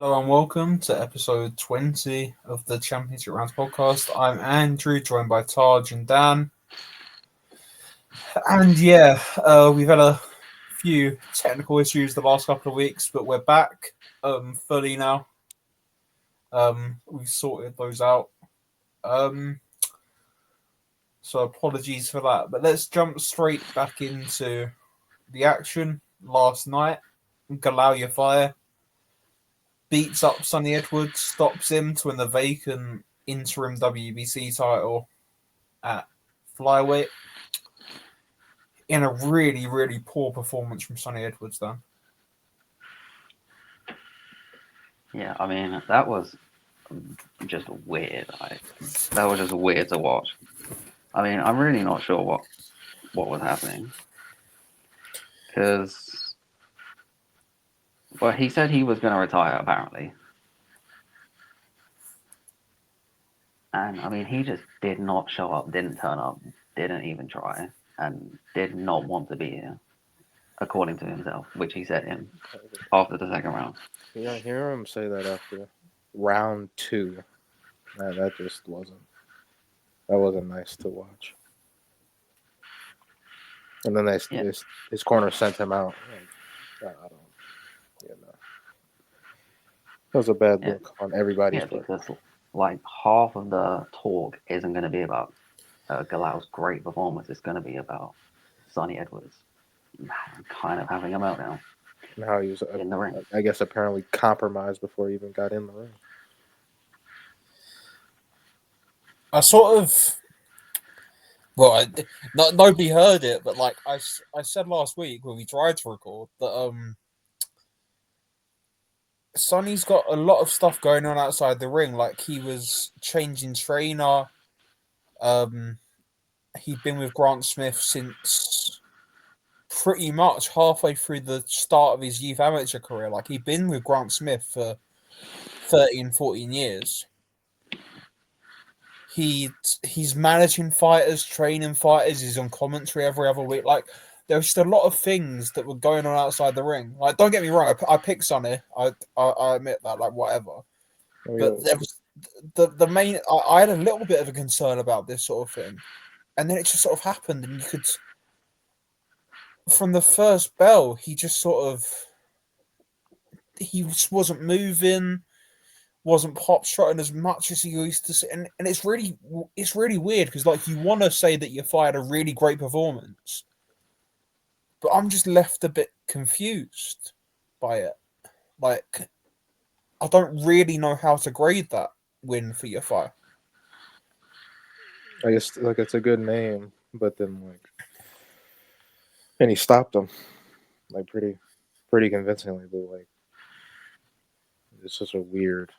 Hello and welcome to episode 20 of the Championship Rounds podcast. I'm Andrew, joined by Taj and Dan. And we've had a few technical issues the last couple of weeks, but we're back fully now. We've sorted those out. So apologies for that. But let's jump straight back into the action. Last night, Galal Yafai beats up Sonny Edwards, stops him to win the vacant interim WBC title at flyweight in a really, really poor performance from Sonny Edwards, though. Yeah, I mean, that was just weird. That was just weird to watch. I mean, I'm really not sure what was happening because, well, he said he was going to retire apparently, and I mean, he just did not show up, didn't turn up, didn't even try, and did not want to be here, according to himself, which he said him after the second round. Yeah, I hear him say that after round two. That just wasn't nice to watch. And then his corner sent him out. Like, I don't, you know, that was a bad look on everybody's part. Because like half of the talk isn't going to be about Galal's great performance. It's going to be about Sonny Edwards kind of having a meltdown. And how he was in the ring. I guess apparently compromised before he even got in the ring. I sort of, nobody heard it, but like I said last week when we tried to record that Sonny's got a lot of stuff going on outside the ring. Like he was changing trainer. He'd been with Grant Smith since pretty much halfway through the start of his youth amateur career. Like he'd been with Grant Smith for 13, 14 years. He's managing fighters, training fighters. He's on commentary every other week. Like there was just a lot of things that were going on outside the ring. Like don't get me wrong, I picked Sonny. I admit that. Like whatever. But there was the main. I had a little bit of a concern about this sort of thing, and then it just sort of happened, and you could. From the first bell, he just he wasn't moving, wasn't pop shotting as much as he used to say, and it's really weird because like you want to say that you fired a really great performance, but I'm just left a bit confused by it. Like I don't really know how to grade that win for Yafai. I guess like it's a good name, but then like. And he stopped him, like pretty convincingly. But like, it's just a weird,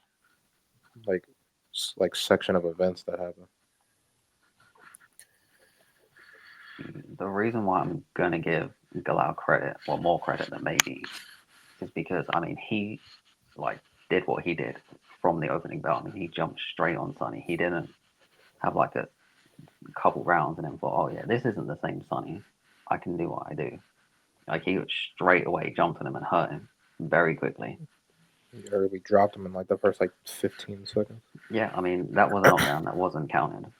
like section of events that happen. The reason why I'm gonna give Galal credit, or more credit than maybe, is because I mean he like did what he did from the opening bell. I mean he jumped straight on Sonny. He didn't have like a couple rounds and then thought, oh yeah, this isn't the same Sonny. I can do what I do. Like he straight away jumped on him and hurt him very quickly. Or we dropped him in like the first like 15 seconds. Yeah, I mean that was a knockdown that wasn't counted.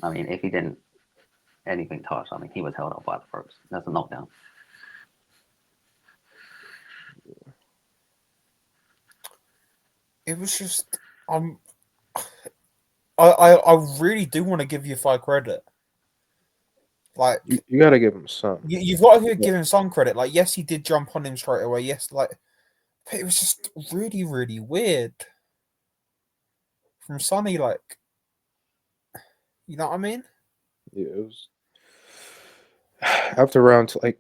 I mean if he didn't anything touch, I mean he was held up by the ropes. That's a knockdown. It was just I really do want to give Yafai credit. Like you got to give him some. You've got to give him some credit. Like yes, he did jump on him straight away. Yes, like but it was just really, really weird from Sonny. Like, you know what I mean? Yeah, it was after round like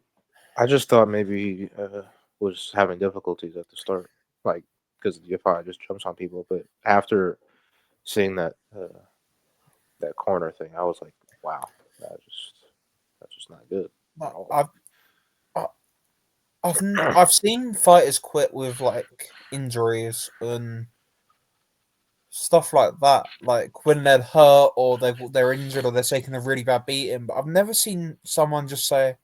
I just thought maybe he was having difficulties at the start, like because Yafai just jumps on people. But after seeing that corner thing, I was like, wow, that's just not good. I've seen fighters quit with like injuries and stuff like that, like when they're hurt or they're injured or they're taking a really bad beating. But I've never seen someone just say,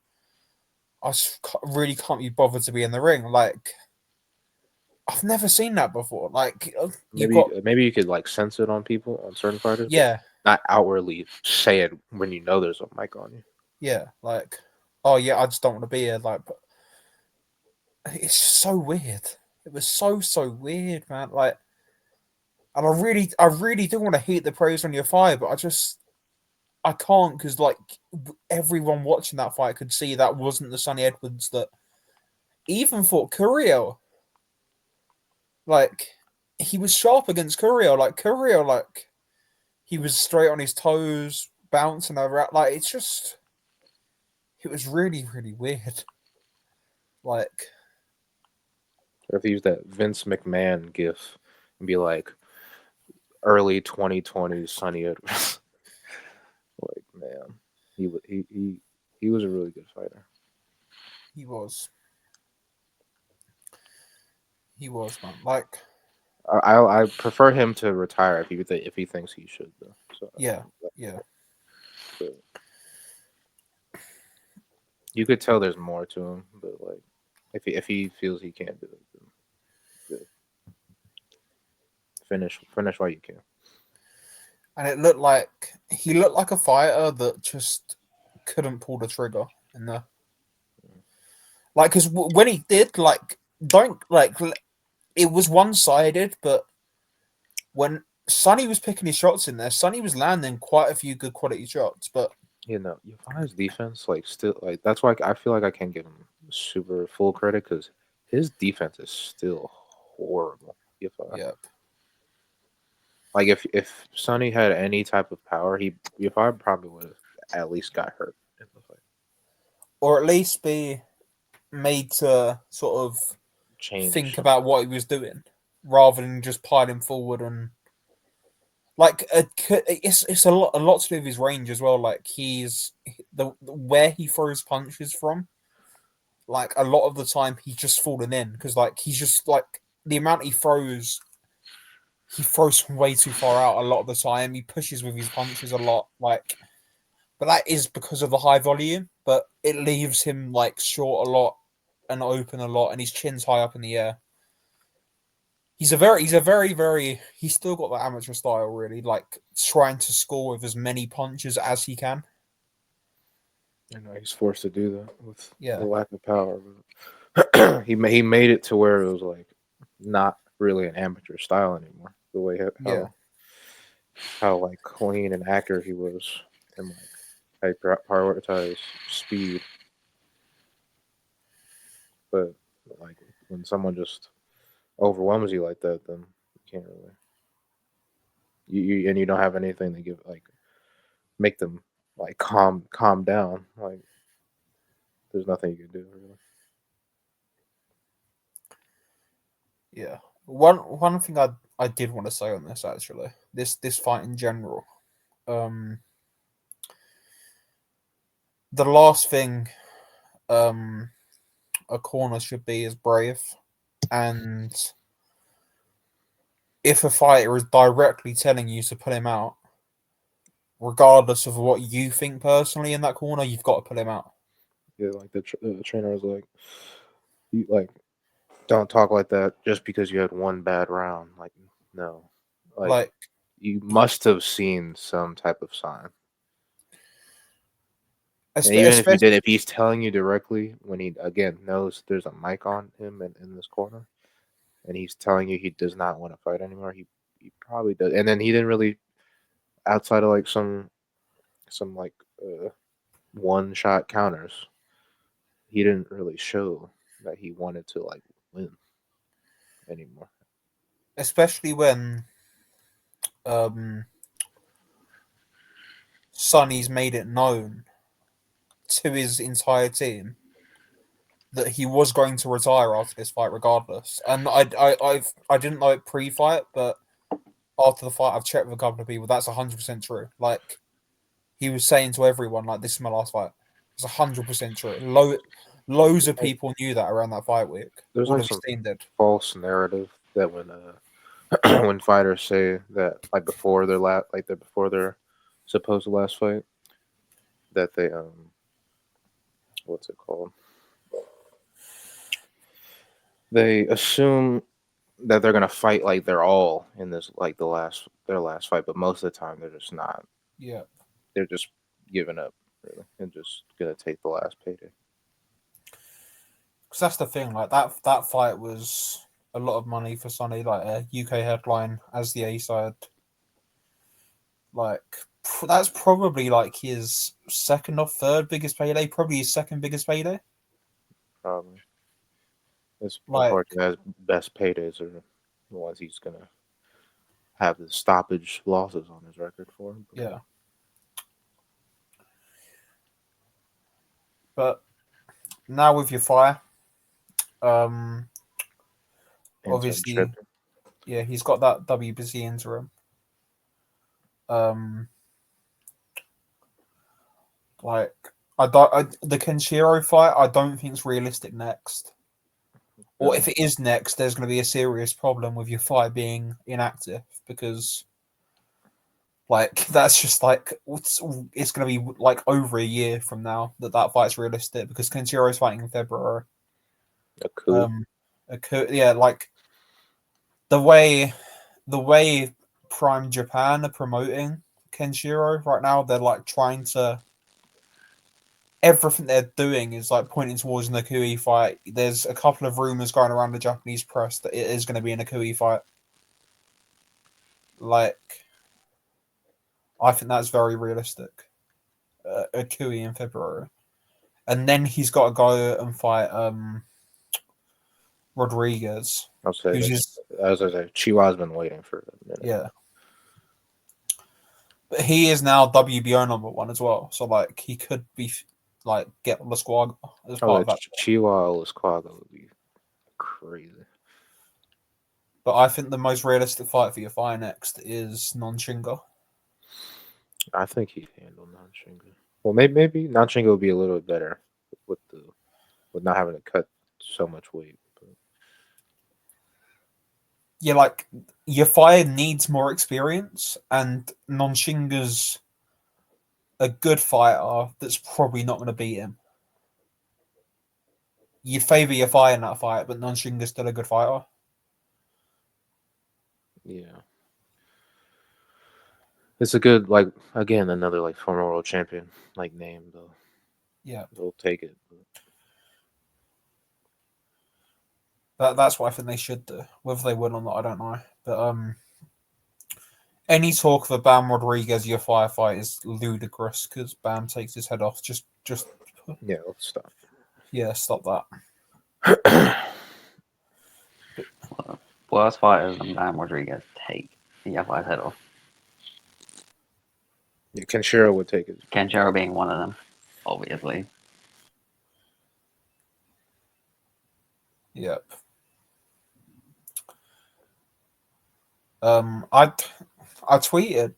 "I really can't be bothered to be in the ring." Like I've never seen that before. Like you Maybe got maybe you could like sense it on people on certain fighters, but yeah, not outwardly say it when you know there's a mic on you. yeah, like oh yeah, I just don't want to be here. Like, but it's so weird. It was so weird, man. Like, and I really do want to heap the praise on your fire, but I can't because like everyone watching that fight could see that wasn't the Sonny Edwards that even fought Curiel. Like, he was sharp against Curiel. Like Curiel, like he was straight on his toes, bouncing over. Like it's just, it was really weird. Like, Or if you use that Vince McMahon gif and be like early 2020s Sonny Edwards. Like, man, he was a really good fighter. he was. He was, man. Like, I prefer him to retire if he thinks he should though. So yeah, yeah, but you could tell there's more to him, but like if he feels he can't do it, then good. Finish while you can. and it looked like he looked like a fighter that just couldn't pull the trigger in there. Like, because when he did, like, don't like it was one sided, but when Sonny was picking his shots in there, Sonny was landing quite a few good quality shots, but You know, Yafai's defense, like, still, like, that's why I feel like I can't give him super full credit because his defense is still horrible. Yafai. yeah, Like, if Sonny had any type of power, Yafai probably would have at least got hurt in the fight. or at least be made to sort of Change. think about what he was doing rather than just piling forward and like it's a lot to do with his range as well. Like he's the where he throws punches from. Like a lot of the time he's just falling in because like he's just like the amount he throws from way too far out a lot of the time. He pushes with his punches a lot. Like, but that is because of the high volume. But it leaves him like short a lot and open a lot, and his chin's high up in the air. He's he's still got that amateur style, really, like trying to score with as many punches as he can. You know, he's forced to do that with Yeah, the lack of power. But he made it to where it was like not really an amateur style anymore. The way yeah, how like clean and accurate he was, and like how he prioritize speed. But like when someone just overwhelms you like that, then you can't really you don't have anything to give like make them like calm down. Like there's nothing you can do really. yeah. One thing I did want to say on this actually, this fight in general, um, the last thing, um, a corner should be is brave, and if a fighter is directly telling you to pull him out, regardless of what you think personally in that corner, you've got to pull him out. Yeah, like the trainer was like, you like don't talk like that just because you had one bad round. Like no, like Like, you must have seen some type of sign. And even if you especially did, if he's telling you directly when he again knows there's a mic on him in this corner, and he's telling you he does not want to fight anymore, he probably does. And then he didn't really outside of like some like one shot counters, he didn't really show that he wanted to like win anymore. especially when um Sonny's made it known to his entire team that he was going to retire after this fight, regardless. And I didn't know it pre-fight, but after the fight, I've checked with a couple of people. That's 100% true. Like he was saying to everyone, like this is my last fight. It's 100% true. Loads of Like, people knew that around that fight week. there's All like of his some team did. false narrative that when when fighters say that like before their supposed last fight that they what's it called? They assume that they're gonna fight like they're all in this like their last fight, but most of the time they're just not. Yeah. They're just giving up really and just gonna take the last payday. Because that's the thing. Like that fight was a lot of money for Sonny. Like a UK headline as the A side. Like that's probably like his second or third biggest payday. Probably his second biggest payday. Probably. It's Like unfortunate his best paydays are the ones he's gonna have the stoppage losses on his record for. yeah. But now with Yafai, Interim obviously, champion. yeah, he's got that WBC interim. Like the Kenshiro fight, I don't think is realistic next. Or if it is next, there's going to be a serious problem with Yafai being inactive because, like, that's just like it's going to be like over a year from now that fight's realistic because Kenshiro's fighting in February. A coup. Yeah, like the way Prime Japan are promoting Kenshiro right now, they're like trying to. Everything they're doing is like pointing towards an Akui fight. There's a couple of rumors going around the Japanese press that it is going to be an Akui fight. Like, I think that's very realistic. Akui in February, and then he's got to go and fight Rodriguez. I'll say Who's that. just, As I say, Chihuahua's been waiting for a minute. yeah. But he is now WBO #1 as well, so like he could be like get on the squad as part of that. Chihuahua Lasquaga would be crazy. But I think the most realistic fight for your fight next is Nonshinga. I think he'd handle Nanshinga. Well, maybe Nanshinga would be a little bit better with not having to cut so much weight. But Yeah, like Yafai needs more experience, and Nonshinga's a good fighter that's probably not going to beat him. You'd favour Yafai in that fight, but Nonshinga's still a good fighter. yeah, it's a good again another former world champion name though. Yeah, They'll take it. that's what I think they should do. Whether they will or not, I don't know. But any talk of a Bam Rodriguez Yafai fight is ludicrous because Bam takes his head off. Just Yeah, let's stop. yeah, stop that. Worst fighters than Bam Rodriguez take Yafai's head off. Yeah, Kenshiro would take it. Kenshiro being one of them, obviously. Yep. I tweeted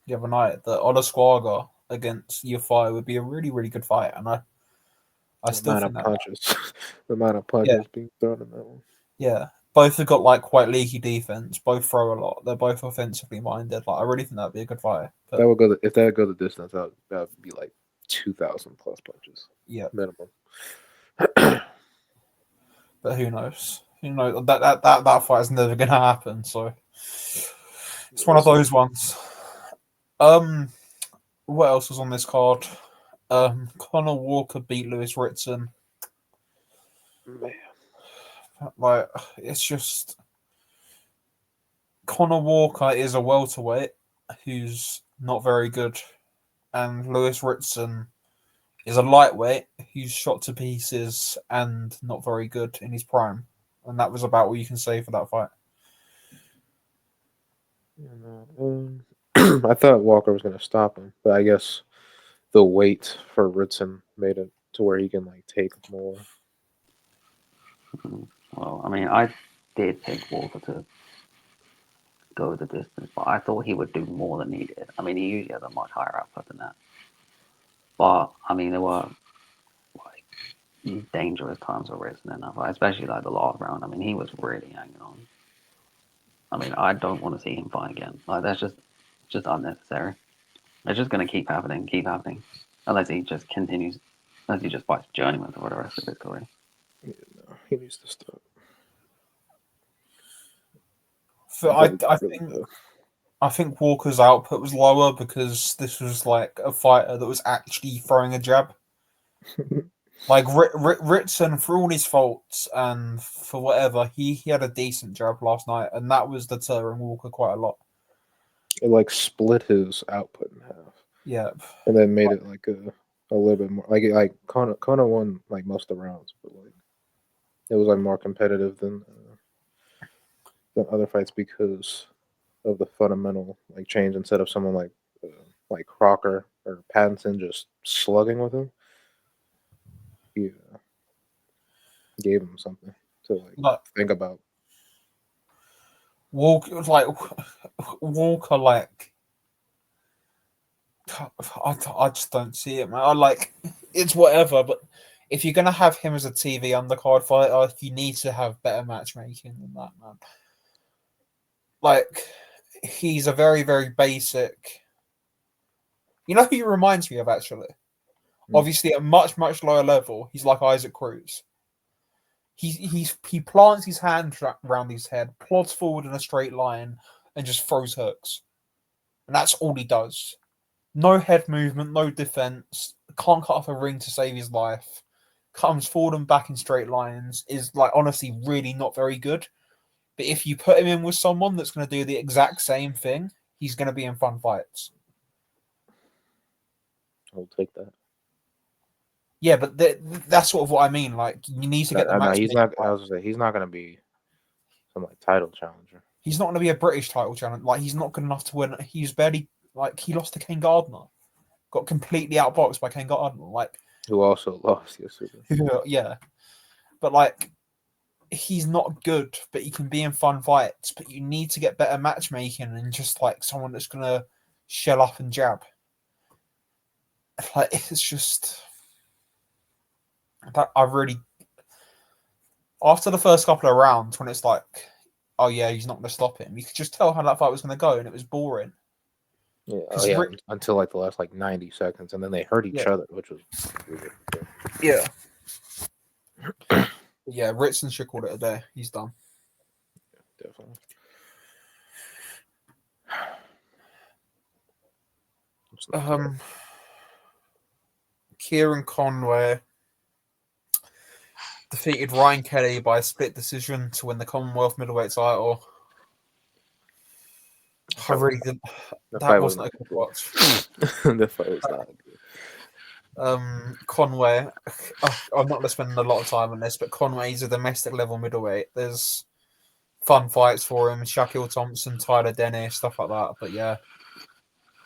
the other night that Olasquaga against Yafai would be a really, really good fight, and I still think that. The amount of punches being thrown in that one. Yeah, both have got like quite leaky defense. Both throw a lot. They're both offensively minded. Like I really think that'd be a good fight. But, That would go if that would go the distance. That would be like 2,000 plus punches. Yeah, minimum. But who knows? Who knows? That fight is never gonna happen. So it's one of those ones. What else was on this card? Conor Walker beat Lewis Ritson. Man. Like it's just Conor Walker is a welterweight who's not very good, and Lewis Ritson is a lightweight who's shot to pieces and not very good in his prime. And that was about all you can say for that fight. I thought Walker was going to stop him, but I guess the weight for Ritson made it to where he can take more. Well, I mean, I did pick Walker to go the distance, but I thought he would do more than he did. I mean, he usually has a much higher output than that. But I mean, there were dangerous times for Ritson in that fight, especially the last round. I mean, he was really hanging on. I mean, I don't want to see him fight again. That's just unnecessary. It's just going to keep happening, unless he just continues, unless he just fights Journeyman for the rest of his career. Yeah, no, he needs to stop. I think Walker's output was lower because this was like a fighter that was actually throwing a jab. Like Ritson, for all his faults and for whatever, he had a decent jab last night, and that was deterring Walker quite a lot. It like split his output in half. Yeah, and then made it like a little bit more like Kona won like most of the rounds, but like it was like more competitive than other fights because of the fundamental like change instead of someone like Crocker or Pattinson just slugging with him. He gave him something to like think about. Walker like I just don't see it, man. I like it's whatever, but if you're gonna have him as a TV undercard fighter, you need to have better matchmaking than that, man. Like he's a very, very basic. You know who he reminds me of actually? Obviously, at a much, much lower level, he's like Isaac Cruz. He plants his hand around his head, plods forward in a straight line, and just throws hooks. And that's all he does. No head movement, no defense. Can't cut off a ring to save his life. Comes forward and back in straight lines. Is like honestly really not very good. But if you put him in with someone that's going to do the exact same thing, he's going to be in fun fights. I'll take that. Yeah, but that's sort of what I mean. Like you need to get the match. He's not. I was gonna say he's not going to be some like title challenger. He's not going to be a British title challenger. Like he's not good enough to win. He's barely like he lost to Ken Gardner, got completely outboxed by Ken Gardner. Like who also lost yesterday. Yeah, but like he's not good. But he can be in fun fights. But you need to get better matchmaking and just like someone that's going to shell up and jab. Like it's just that I really after the first couple of rounds when it's like, oh yeah, he's not going to stop him. You could just tell how that fight was going to go, and it was boring. Yeah, until like the last like 90 seconds, and then they hurt each other, which was weird. Yeah. Yeah, Ritson should call it a day. He's done. Yeah, definitely. Kieran Conway defeated Ryan Kelly by a split decision to win the Commonwealth middleweight title. I really did. That wasn't a good watch. The fight was not good. Conway, I'm not going to spend a lot of time on this, but Conway's a domestic level middleweight. There's fun fights for him. Shaquille Thompson, Tyler Dennis, stuff like that. But yeah,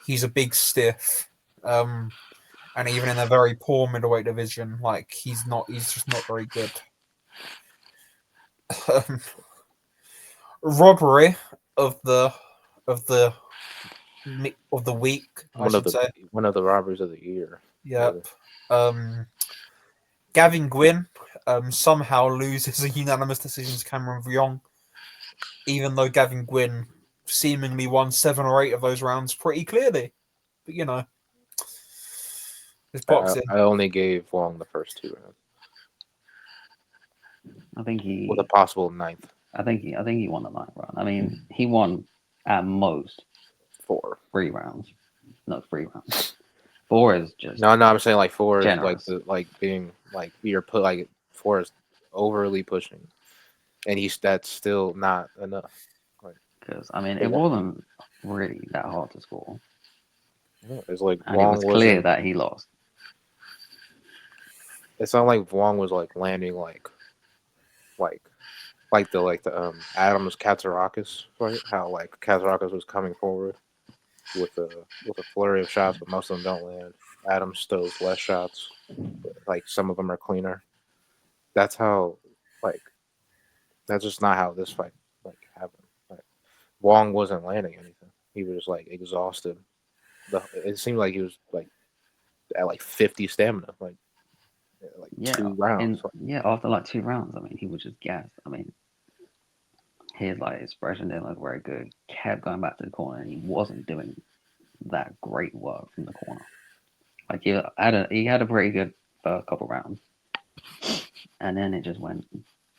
he's a big stiff. And even in a very poor middleweight division, like he's just not very good. Robbery of the week, one of the robberies of the year. Yep. Gavin Gwynn somehow loses a unanimous decision to Cameron Viong, even though Gavin Gwynn seemingly won 7 or 8 of those rounds pretty clearly. But you know, it's boxing. I only gave Wong the first 2 rounds. I think with a possible 9th. I think he won the 9th round. I mean, he won at most 3 rounds. No, 3 rounds. 4 is just no. I'm saying like 4 generous. is like being like you're put like 4 is overly pushing, and that's still not enough. Because I mean, it wasn't really that hard to score. Yeah, it's like and Wong it was clear that he lost. It's not like Wong was like landing like the Adams Katsarakis fight. How like Katsarakis was coming forward with a flurry of shots, but most of them don't land. Adams stows less shots, but, like some of them are cleaner. That's how that's just not how this fight happened. Wong wasn't landing anything. He was just like exhausted. It seemed like he was like at like 50 stamina, like 2 rounds. After like 2 rounds, I mean, he was just gassed. I mean, his expression didn't look very good. Kept going back to the corner, and he wasn't doing that great work from the corner. Like he had a pretty good first couple rounds, and then it just went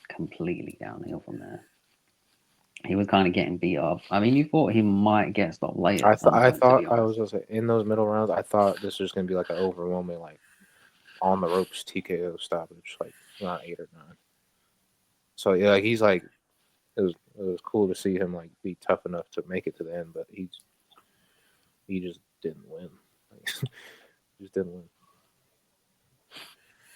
completely downhill from there. he was kind of getting beat up. I mean, you thought he might get stopped later. I at some point, to thought be I was honest. gonna say in those middle rounds, I thought this was gonna be like an overwhelming, like on the ropes TKO stoppage, like around 8 or 9. So yeah, like he's like it was cool to see him like be tough enough to make it to the end, but he just didn't win. Like, he just didn't win.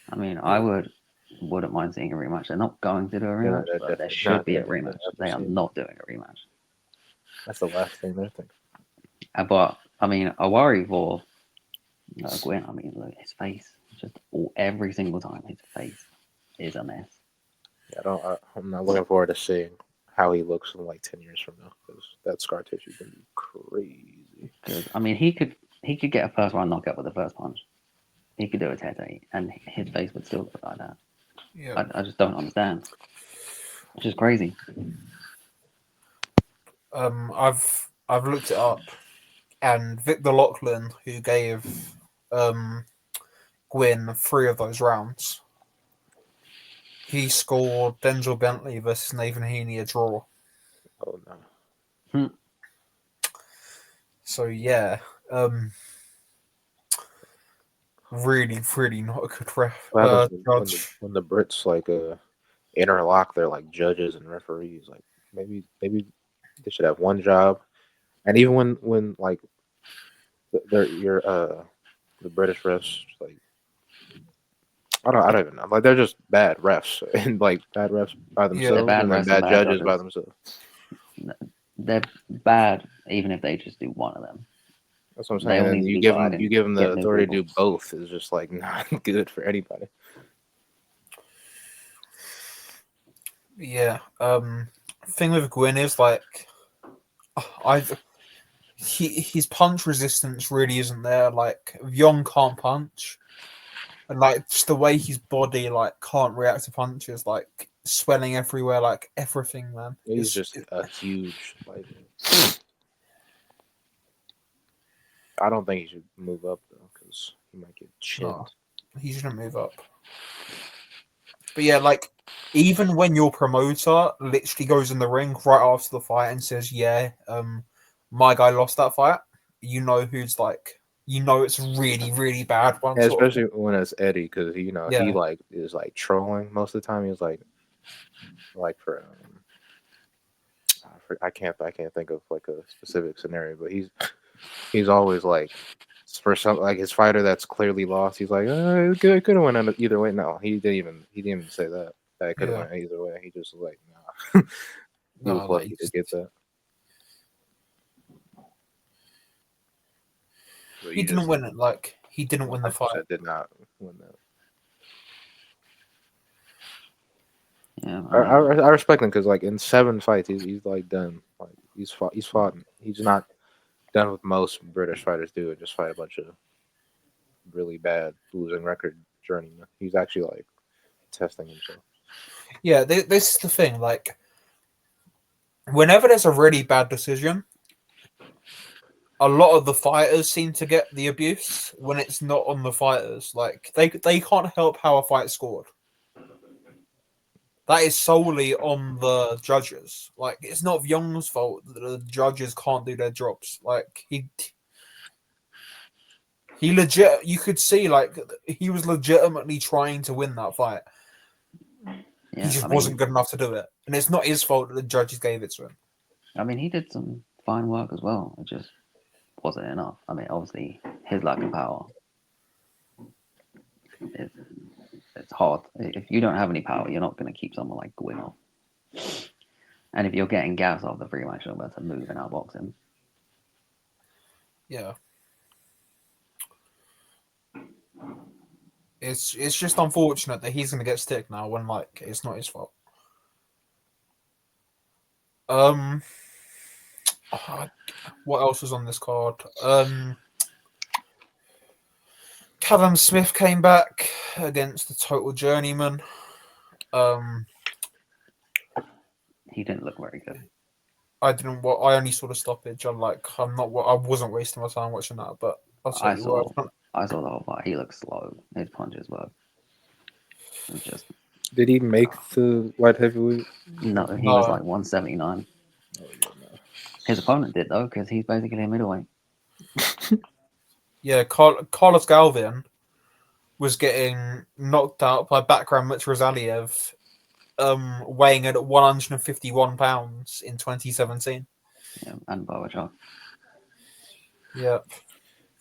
I mean, I wouldn't mind seeing a rematch. They're not going to do a rematch, they're but there definitely should not be a gonna do rematch. that. They are not doing a rematch. That's the last thing they're thinking. But I mean, I worry for Gwyn. I mean, look, his face, just every single time, his face is a mess. Yeah, I'm not looking forward to seeing how he looks in like 10 years from now, because that scar tissue is gonna be crazy. Because I mean, he could get a first round knockout with the first punch. He could do a tete, and his face would still look like that. Yeah. I just don't understand. Which is crazy. I've looked it up, and Victor Lachlan, who gave Gwyn 3 of those rounds, he scored Denzel Bentley versus Nathan Heaney a draw. Oh no. So yeah, really, really not a good What happens judge. when the Brits like interlock their like judges and referees? Like maybe they should have one job. And even when like they're the British refs, like I don't even know, like they're just bad refs and like bad refs by Yeah. They're themselves, bad and then refs and bad bad judges by judges. themselves. They're bad even if they just do one of them. That's what I'm They saying. all And need to be you fired give them and the get new authority to people. do both is just like not good for anybody. Yeah. Thing with Gwyn is like, his punch resistance really isn't there. Like Vyong can't punch, and like just the way his body like can't react to punches, like swelling everywhere, like everything, man. He's just a huge like. I don't think he should move up though, because he might get chinned. No, he shouldn't move up. But yeah, like even when your promoter literally goes in the ring right after the fight and says, "Yeah, my guy lost that fight," you know who's like, you know it's really, really bad one Yeah, sort of especially thing. when it's Eddie, because he Yeah, like is like trolling most of the time. He was like for I can't think of like a specific scenario, but he's always like for some like his fighter that's clearly lost. He's like, it could have went either way. No, he didn't even say that it could have yeah. went either way. He just was like, nah. He was No, like lucky to get that. But he you didn't just win it. Like he didn't win the fight. 100% did not win that. Yeah, I respect him because like in 7 fights he's like done. Like he's fought. He's not done what most British fighters do and just fight a bunch of really bad losing record journeymen. He's actually like testing himself. Yeah, this is the thing. Like whenever there's a really bad decision, a lot of the fighters seem to get the abuse when it's not on the fighters. Like they can't help how a fight scored. That is solely on the judges. Like it's not Young's fault that the judges can't do their jobs. Like he legit, you could see like he was legitimately trying to win that fight. He yeah. just wasn't good enough to do it, and it's not his fault that the judges gave it to him. I mean, he did some fine work as well. It just wasn't enough. I mean, obviously, his lack of power is it's hard. If you don't have any power, you're not going to keep someone like Gwyn off. And if you're getting gas off the free match, you're about to move and outbox him. Yeah. It's just unfortunate that he's gonna get stick now when like it's not his fault. What else was on this card? Callum Smith came back against the Total Journeyman. He didn't look very good. I didn't. I only saw the stoppage. I'm like, I'm not. I wasn't wasting my time watching that, but I'll take your word. I saw the whole fight. He looked slow. His punches were just Did he make the light heavyweight? no. He was No, like 179. His opponent did though, because he's basically a middleweight. Yeah, Carlos Galvin was getting knocked out by background Mitch Rosaliev, weighing in at 151 pounds in 2017. Yeah, and Boachuk. Yeah,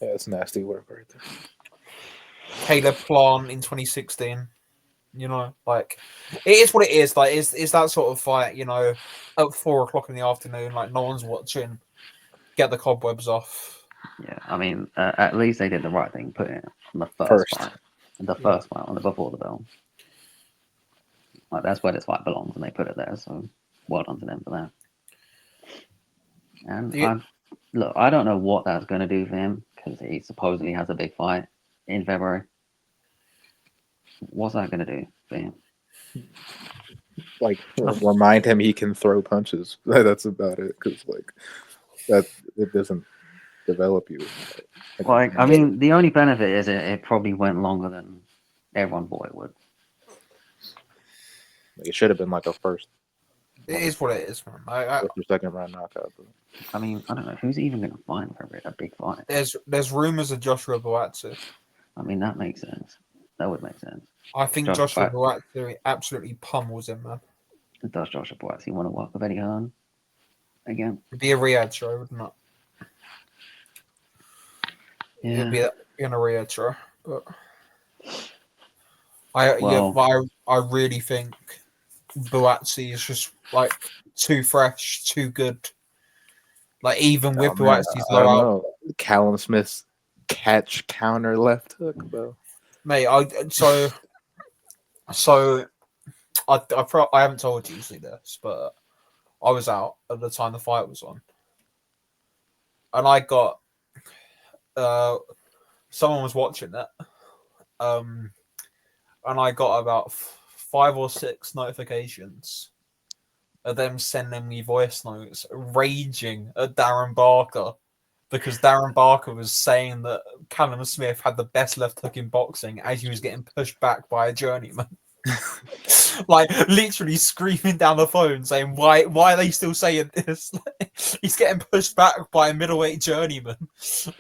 Yeah, it's nasty work right there. Caleb Plant in 2016. You know, like it is what it is. Like it's that sort of fight. You know, at 4 o'clock in the afternoon, like no one's watching. Get the cobwebs off. Yeah, I mean, at least they did the right thing, putting it on the first First. fight. The first fight on the before the bell. Like that's where this fight belongs, and they put it there. So well done to them for that. And Yeah. I don't know what that's going to do for him because he supposedly has a big fight in February. What's that going to do for him? Like remind him he can throw punches. That's about it. Because like that, it doesn't develop you. Like, I mean, the only benefit is it probably went longer than everyone thought it would. Like, it should have been like a first. It is what it is, man. First or second round knockout. But I mean, I don't know who's even going to fight for a big fight. There's rumors of Joshua Buatsi. I mean, that makes sense. That would make sense. I think Joshua Buatsi absolutely pummels him, man. Does Joshua Buatsi want to work with Eddie Hearn again? It'd be a Riyadh show, wouldn't it? Yeah. It'd be in a Riyadh show, but I really think Buatsi is just like too fresh, too good. Like even with Buatsi's I don't know. Callum Smith's catch counter left hook, bro. Mate, I haven't told you this, but I was out at the time the fight was on, and I got someone was watching it, and I got about 5 or 6 notifications of them sending me voice notes raging at Darren Barker because Darren Barker was saying that Callum Smith had the best left hook in boxing as he was getting pushed back by a journeyman. Like literally screaming down the phone saying why are they still saying this? He's getting pushed back by a middleweight journeyman.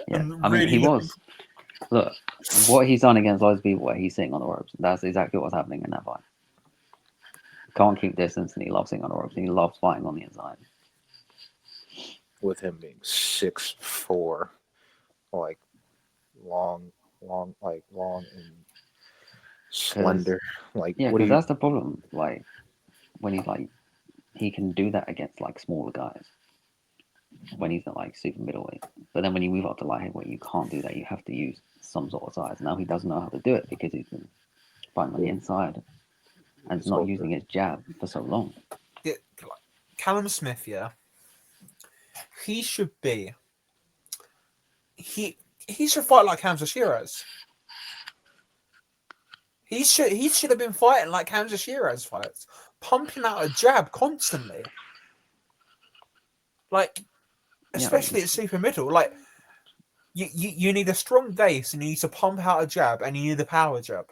Yeah, I mean he was. Look, what he's done against those people where he's sitting on the ropes, that's exactly what's happening in that fight. Can't keep distance and he loves sitting on the ropes and he loves fighting on the inside. With him being 6'4", like long and slender. Like yeah, what because that's the problem. Like when he's like he can do that against like smaller guys when he's not like super middleweight. But then when you move up to light heavyweight, you can't do that. You have to use some sort of size. Now he doesn't know how to do it because he's been fighting on the inside and he's not using his jab for so long. Yeah, Callum Smith, yeah. He should be. He should fight like Hamza Shiraz. He should have been fighting like Hamza Shiraz fights, pumping out a jab constantly. Like, especially at super middle. Like, you need a strong base and you need to pump out a jab and you need a power jab.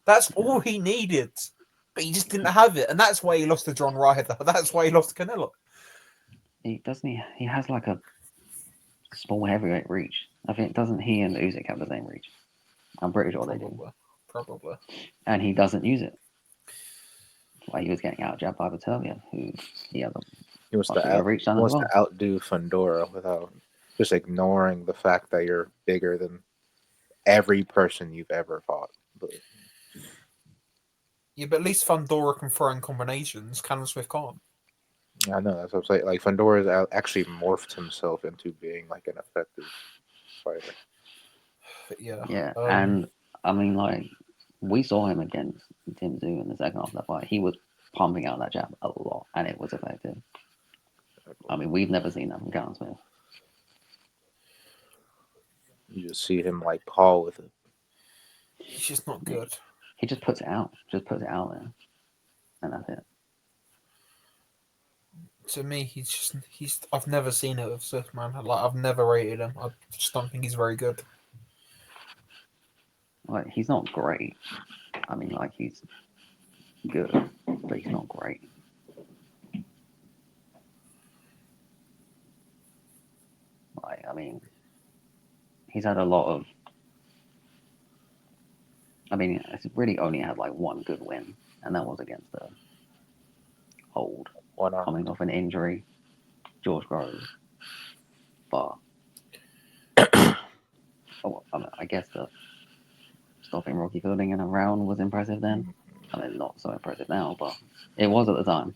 That's all he needed, but he just didn't have it, and that's why he lost to John Ryder. That's why he lost to Canelo. He has like a small heavyweight reach. I think doesn't he and Usyk have the same reach? I'm pretty sure they do. Probably. And he doesn't use it. Like he was getting out jabbed by Battaglia, who he wants to outdo Fundora without just ignoring the fact that you're bigger than every person you've ever fought. But at least Fundora can throw in combinations. Callum Smith can't. I know, that's what I'm saying. Like Fundora has actually morphed himself into being like an effective fighter. Yeah. And I mean, like we saw him against Tim Tszyu in the second half of that fight. He was pumping out that jab a lot, and it was effective. I mean, we've never seen that from Callum Smith. You just see him like paw with it. He's just not good. He just puts it out. Just puts it out there, and that's it. To me, I've never seen it with Smith, man. Like I've never rated him. I just don't think he's very good. Like he's not great. I mean, like he's good, but he's not great. he's had a lot of. I mean, it's really only had like one good win, and that was against the old, Why not? coming off an injury, George Groves. But I guess the stopping Rocky Fielding in a round was impressive then. I mean, not so impressive now, but it was at the time.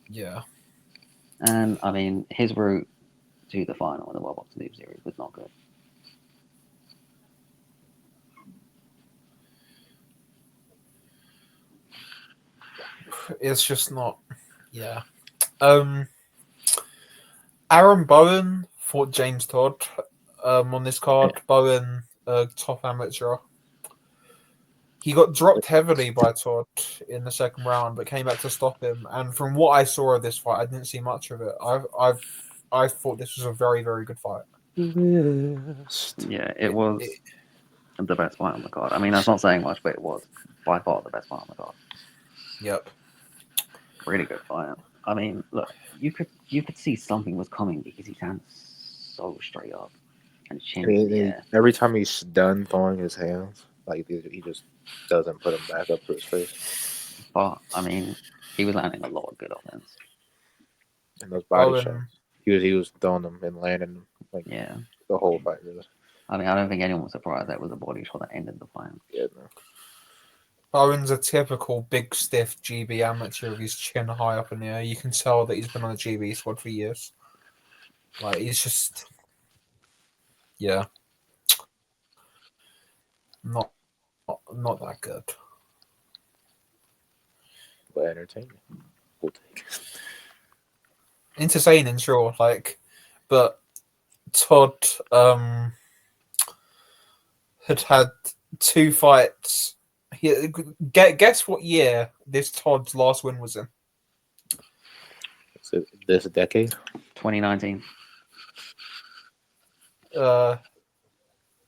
Yeah. And I mean, his route to the final in the World Boxing League Series was not good. It's just not. Yeah. Aaron Bowen fought James Todd on this card. Bowen, top amateur. He got dropped heavily by Todd in the second round, but came back to stop him. And from what I saw of this fight, I didn't see much of it. I thought this was a very, very good fight. Yeah, it was the best fight on the card. I mean, that's not saying much, but it was by far the best fight on the card. Yep. Really good fight. I mean, look, you could see something was coming because he stands so straight up and chin in the air. Every time he's done throwing his hands, like he just doesn't put them back up to his face. But I mean, he was landing a lot of good offense. And those body shots, he was throwing them and landing them like the whole fight. Really. I mean, I don't think anyone was surprised that was a body shot that ended the fight. Yeah, no. Bowen's a typical big, stiff GB amateur with his chin high up in the air. You can tell that he's been on the GB squad for years. Like, he's just... Yeah. Not that good. But entertaining. We'll take it. Entertaining, sure. Like, but Todd had 2 fights. Guess what year this Todd's last win was in? Is it this decade? 2019.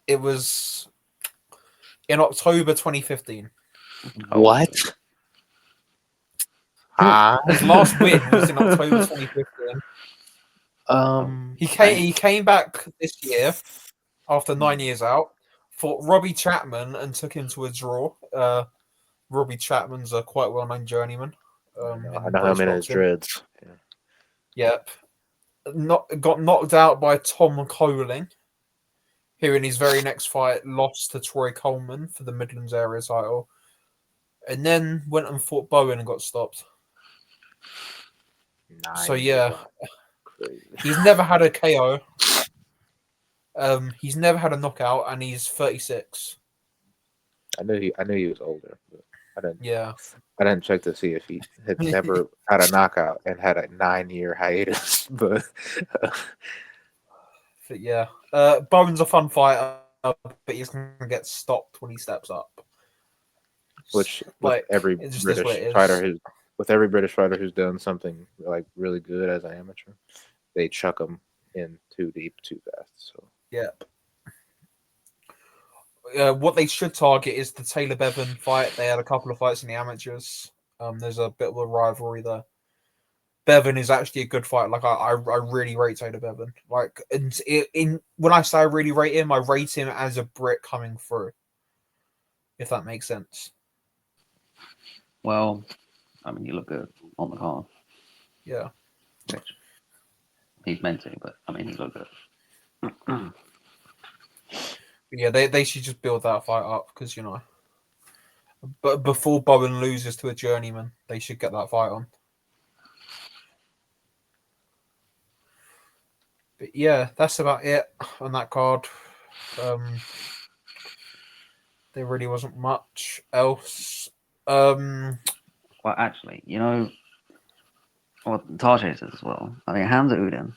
It was in October 2015. What? His last win was in October 2015. He came back this year after 9 years out. Fought Robbie Chapman and took him to a draw. Robbie Chapman's a quite well-known journeyman. I know him in his dreads. Yeah. Yep. Got knocked out by Tom Coling, who in his very next fight lost to Troy Coleman for the Midlands area title. And then went and fought Bowen and got stopped. So yeah, he's never had a KO. He's never had a knockout, and he's 36. I knew he was older, but I didn't. Yeah, I didn't check to see if he had never had a knockout and had a 9-year hiatus. But yeah, Bowen's a fun fighter, but he's gonna get stopped when he steps up. Which like every British fighter who's done something like really good as an amateur, they chuck them in too deep, too fast. So. Yep. What they should target is the Taylor Bevan fight. They had a couple of fights in the amateurs. There's a bit of a rivalry there. Bevan is actually a good fight. Like I really rate Taylor Bevan. Like in when I say I really rate him, I rate him as a Brit coming through. If that makes sense. Well, I mean, you look good on the card. Yeah. Which he's meant to, but I mean, he looked good. Yeah, they should just build that fight up because but before Bowen loses to a journeyman, they should get that fight on. But yeah, that's about it on that card. There really wasn't much else. Well, actually, Tar Chasers as well. I mean, Hamza Udin.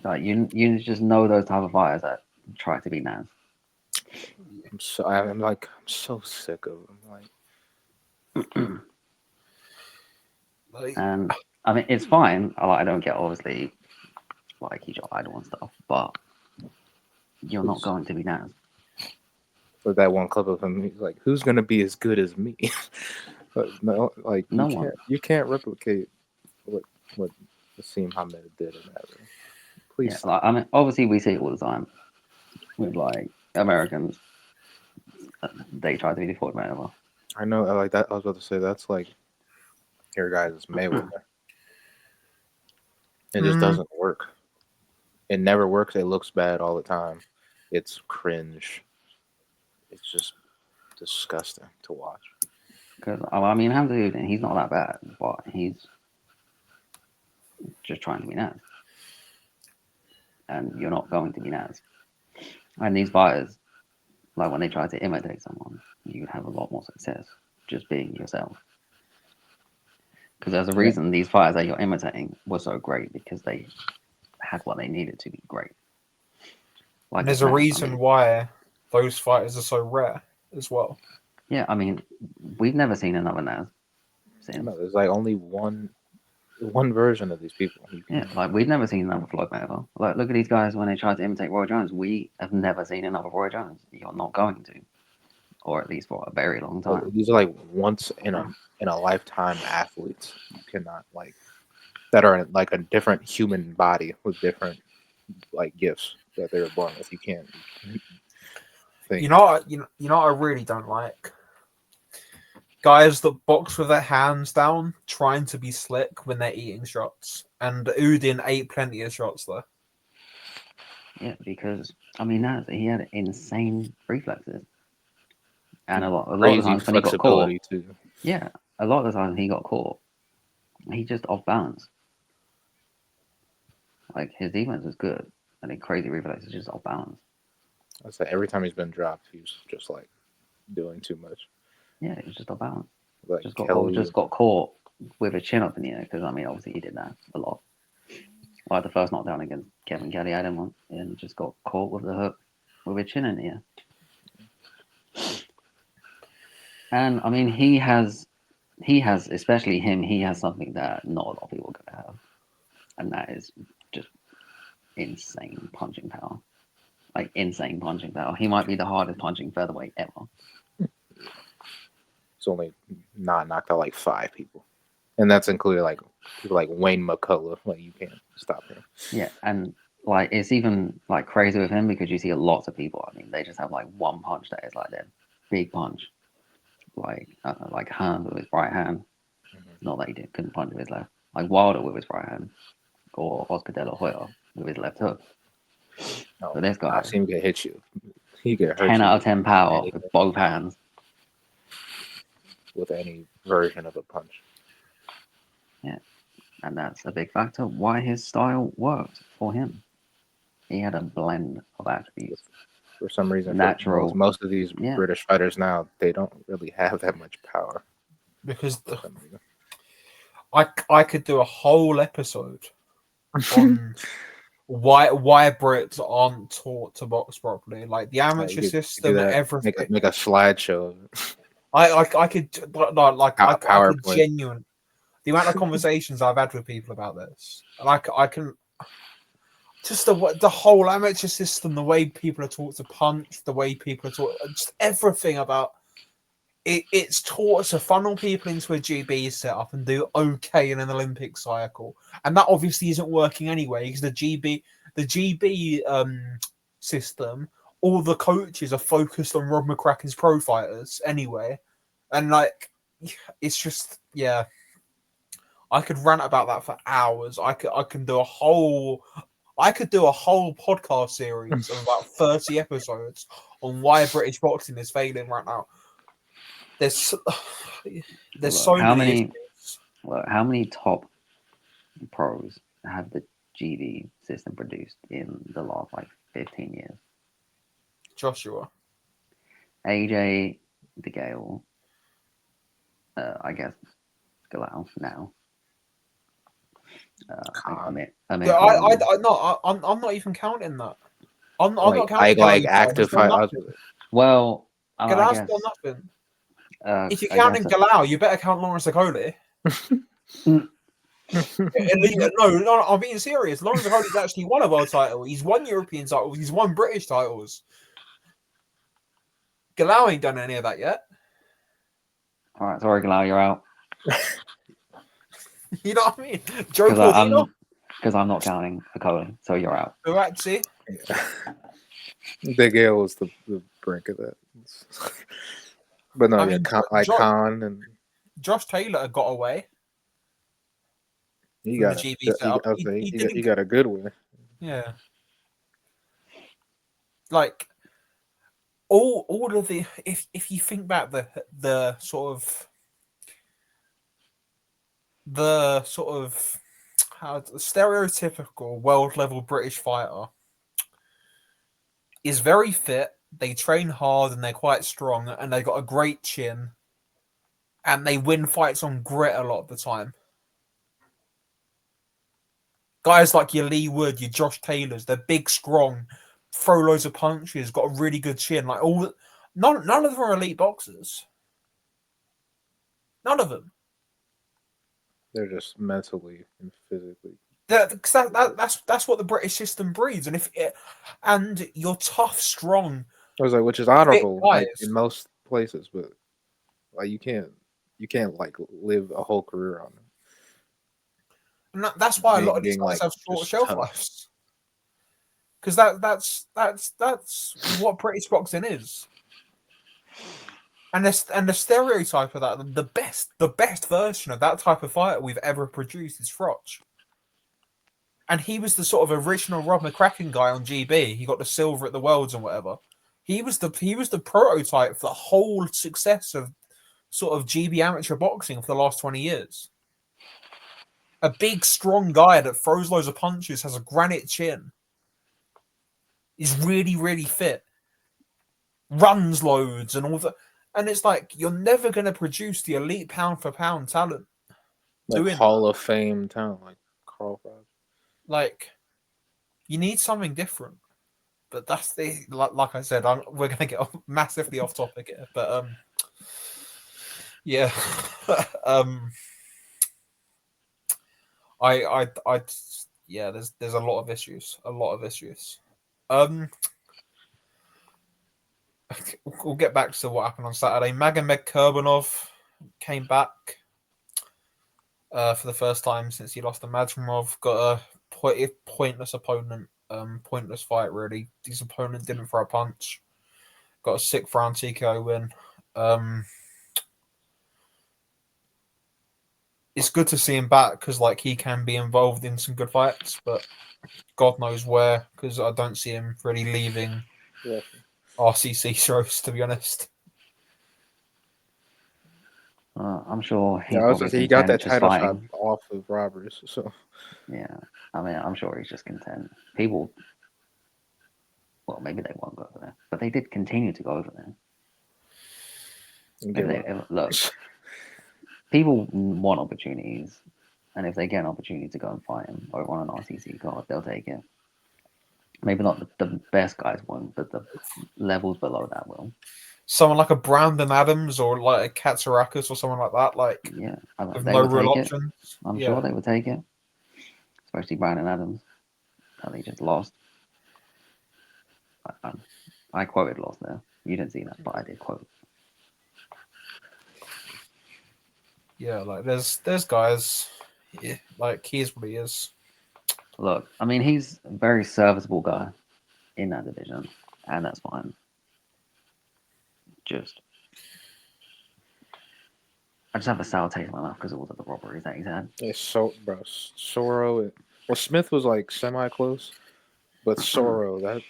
Like you just know those type of fighters that try to be Naz. I'm so sick of them. And I mean, it's fine. I don't get obviously like he's your idol and stuff, but you're not going to be Naz. With that one clip of him, he's like, "Who's gonna be as good as me?" But no, like no one. You can't replicate what Asim Hamed did in that ring. Yeah, Please. like, I mean, obviously we see it all the time with like Americans. They try to be the Floyd Mayweather. I know, like that. I was about to say that's like your guys' Mayweather. It just doesn't work. It never works. It looks bad all the time. It's cringe. It's just disgusting to watch. Because I mean, Hamza, he's not that bad, but he's just trying to be Naz, and you're not going to be Naz. And these fighters, like when they try to imitate someone, you have a lot more success just being yourself. Because there's a reason these fighters that you're imitating were so great because they had what they needed to be great. Like There's a reason why those fighters are so rare as well. Yeah, I mean, we've never seen another Naz since. No, there's like only one version of these people. Yeah, like we've never seen another Floyd Mayweather. Like, look at these guys when they try to imitate Roy Jones. We have never seen another Roy Jones. You're not going to, or at least for a very long time. These are like once in a lifetime athletes. You cannot like that are like a different human body with different like gifts that they were born with. You can't think. You know what I really don't like? Guys that box with their hands down, trying to be slick when they're eating shots. And Udin ate plenty of shots there. Yeah, because I mean, Naz, he had insane reflexes, and a lot of the times when he got caught, too. Yeah, a lot of the times he got caught, he just off balance. Like his defense was good, and the crazy reflexes just off balance. I said every time he's been dropped, he's just like doing too much. Yeah, he was just off balance. Like just got caught with a chin up in the air because I mean, obviously he did that a lot. Like the first knockdown against Kevin Kelly, I didn't and just got caught with the hook with a chin in the air. And I mean, he has, especially him. He has something that not a lot of people are gonna have, and that is just insane punching power. Like insane punching power. He might be the hardest punching featherweight ever. He's only not knocked out like 5 people, and that's included like people like Wayne McCullough. Like you can't stop him. Yeah, and like it's even like crazy with him because you see lots of people. I mean, they just have like one punch that is like their big punch, like Hand with his right hand. Not that he couldn't punch with his left. Like Wilder with his right hand, or Oscar De La Hoya with his left hook. No, but this guy, I seen him get hit you. He get hurt 10 you out of 10 power with both hands. With any version of a punch. Yeah, and that's a big factor why his style worked for him. He had a blend of attributes. For some reason, natural. Most of these British fighters now, they don't really have that much power. Because I could do a whole episode on why Brits aren't taught to box properly, like the amateur system, everything. Make a slideshow. I could genuine the amount of conversations I've had with people about this, and I can just the whole amateur system, the way people are taught to punch, the way people are taught, just everything about it. It's taught to funnel people into a GB setup and do okay in an Olympic cycle, and that obviously isn't working anyway because the GB system. All the coaches are focused on Rob McCracken's pro fighters anyway. And like, it's just, yeah, I could rant about that for hours. I could do a whole podcast series of about 30 episodes on why British boxing is failing right now. There's so many. How many top pros have the GB system produced in the last like 15 years? Joshua, AJ, DeGale, I guess Galal now. I'm not even counting that. I'm not counting. Like active fight. Well, Galal's done nothing. If you're counting Galal, you better count Lawrence Okoli. No, I'm being serious. Lawrence Okoli's actually won a world title. He's won European titles. He's won British titles. Galal ain't done any of that yet. All right, sorry, Galal, you're out. You know what I mean? Joe Cordino? Because I'm not counting Okoli, so you're out. Buatsi, Big Al was the brink of that. But no, I yeah, mean, Icon and Josh Taylor got away he from the got GB setup. He didn't. he got a good one. Yeah, like all of the if you think back the sort of how stereotypical world level British fighter is very fit. They train hard and they're quite strong, and they got a great chin, and they win fights on grit a lot of the time. Guys like your Lee Wood, your Josh Taylors, they're big, strong, throw loads of punches, got a really good chin. Like none of them are elite boxers. None of them. They're just mentally and physically. That's what the British system breeds, and you're tough, strong. I was like, which is fit honorable, like guys. in most places, but like you can't like live a whole career on it. And that's why a lot of these Being, guys like, have short just shelf tough. lives. Because that's what British boxing is. And the stereotype of that, the best version of that type of fighter we've ever produced is Froch. And he was the sort of original Rob McCracken guy on GB. He got the silver at the Worlds and whatever. He was the prototype for the whole success of sort of GB amateur boxing for the last 20 years. A big, strong guy that throws loads of punches, has a granite chin, is really, really fit, runs loads and all that. And it's like, you're never going to produce the elite pound for pound talent. Like doing Hall of Fame talent, like Carl Froch. Like, you need something different. But that's like I said, we're going to get massively off topic here. But, yeah. Yeah, there's a lot of issues. We'll get back to what happened on Saturday. Magomed Kurbanov came back for the first time since he lost to Madrimov. Got a pointless opponent, pointless fight really. His opponent didn't throw a punch. Got a 6th round TKO win. It's good to see him back because like he can be involved in some good fights, but God knows where, because I don't see him really leaving RCC shows, to be honest. I'm sure he's Yeah, I was probably gonna say, he got that content just title shot fighting. off of Roberts, so Yeah, I mean, I'm sure he's just content. People, well, maybe they won't go over there, but they did continue to go over there. Maybe they look. People want opportunities, and if they get an opportunity to go and fight him over on an RCC card, they'll take it. Maybe not the best guys won't, but the levels below that will. Someone like a Brandon Adams or like a Katsarakis or someone like that, like Yeah, with they no would real take options. it. I'm sure they would take it, especially Brandon Adams. They just lost. I quoted lost there. You didn't see that, but I did quote. Yeah, like there's guys, yeah, like he is what he is. Look, I mean, he's a very serviceable guy in that division, and that's fine. I just have a sour taste in my mouth because of all of the robberies that he's had. Yeah, Soro. Well, Smith was like semi close, but Soro that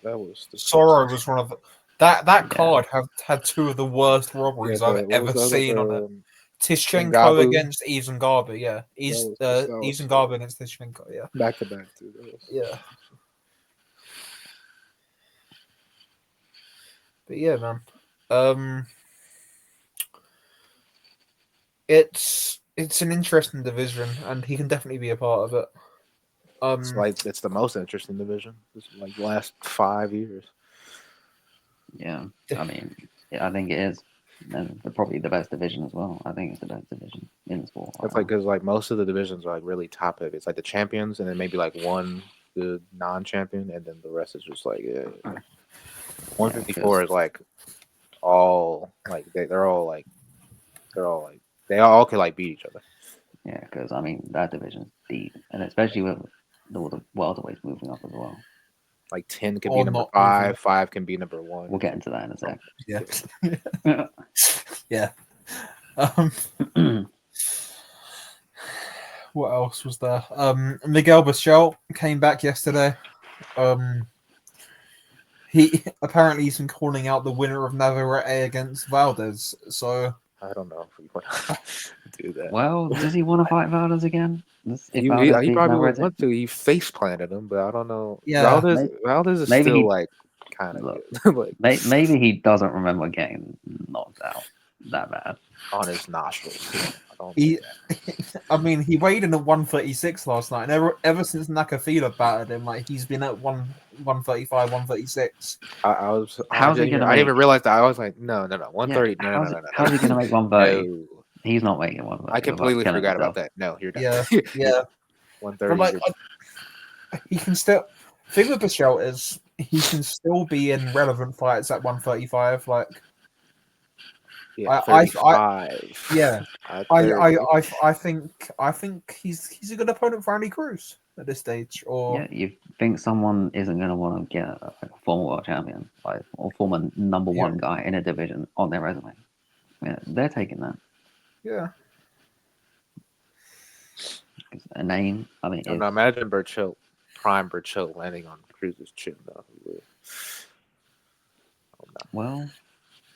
was Soro was one of that card had 2 of the worst robberies I've ever seen on it. Tishchenko against Izangarba, yeah. Izangarba against Tishchenko, yeah. Back to back, too. Yeah. But yeah, man. It's an interesting division, and he can definitely be a part of it. It's the most interesting division. It's like the last 5 years. Yeah, I mean, I think it is, and probably the best division as well. I think it's the best division in the sport. That's like because like most of the divisions are like really top heavy. It's like the champions, and then maybe like one the non-champion, and then the rest is just like 154 is like all like they all could like beat each other. Yeah, because I mean that division's deep, and especially with the welterweights moving up as well. Like 10 can Or be number not moving 5, up. 5 can be number 1. We'll get into that in a sec. Yeah. Yeah. What else was there? Miguel Bichel came back yesterday. He apparently he's been calling out the winner of Navarrete against Valdez. So I don't know if we want to do that. Well, does he want to fight Valdez again? If He Valdez beats probably would Navarrete? want to. He face planted him, but I don't know. Yeah, Valdez is maybe still he- like kind of look, good. Like Maybe he doesn't remember getting knocked out that bad. on his nostrils. I don't he. think that. I mean, he weighed in at 136 last night, and ever since Nakafila battered him, like he's been at 135, 136. I was. How's he I gonna didn't make? even realize that. I was like, no, 130. Yeah, No. how's he gonna make 130? No. He's not making 130. I completely without killing forgot about himself. that. No, you're done. Yeah, You're yeah. done. But 130. like, he can still. Thing with Bichel is he can still be in relevant fights at 135. Like, Yeah, I 35. yeah, At I 30. think he's a good opponent for Andy Cruz at this stage. Or Yeah, you think someone isn't gonna want to get a former world champion, like or former number one guy in a division on their resume? Yeah, they're taking that. yeah, A name. I mean, I don't know, imagine prime Burchill landing on Cruz's chin though. well,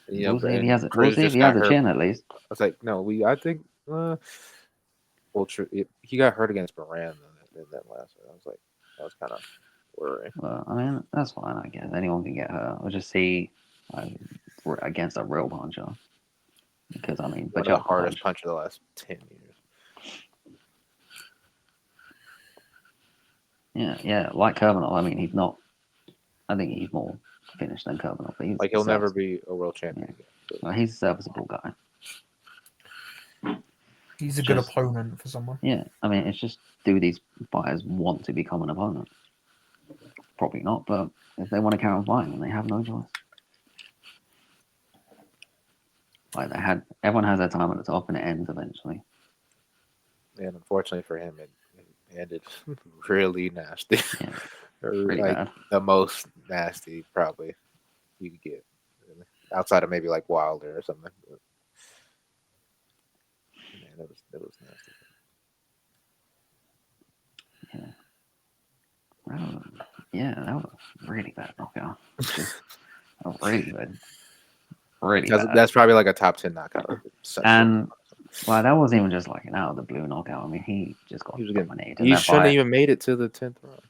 You know, we'll see if and he has. We'll Cruz see if just he got has a hurt. chin at least. I was like, no, I think, well, he got hurt against Moran in that last one. I was like, that was kind of worrying. Well, I mean, that's fine. I guess anyone can get hurt. We'll just see against a real puncher. Because I mean, One but of the hardest punch of the last 10 years. Yeah, like Kavanaugh. I mean, he's not. I think he's more finished than Kavanaugh, but he's Like he'll never be a world champion again. Well, he's a serviceable guy. he's a good opponent for someone. Yeah, I mean, it's just do these fighters want to become an opponent? Probably not, but if they want to carry on fighting, they have no choice. Like everyone has their time at the top, and it ends eventually. And unfortunately for him, it ended really nasty. Yeah, or pretty like bad. the most nasty probably you could get, really. Outside of maybe like Wilder or something. But, man, it was nasty. That was a really bad knockout. Really good. Really bad. That's probably like a top 10 knockout. And well, that wasn't even just like an out of the blue knockout. I mean, he just got dominated. He shouldn't have even made it to the 10th round.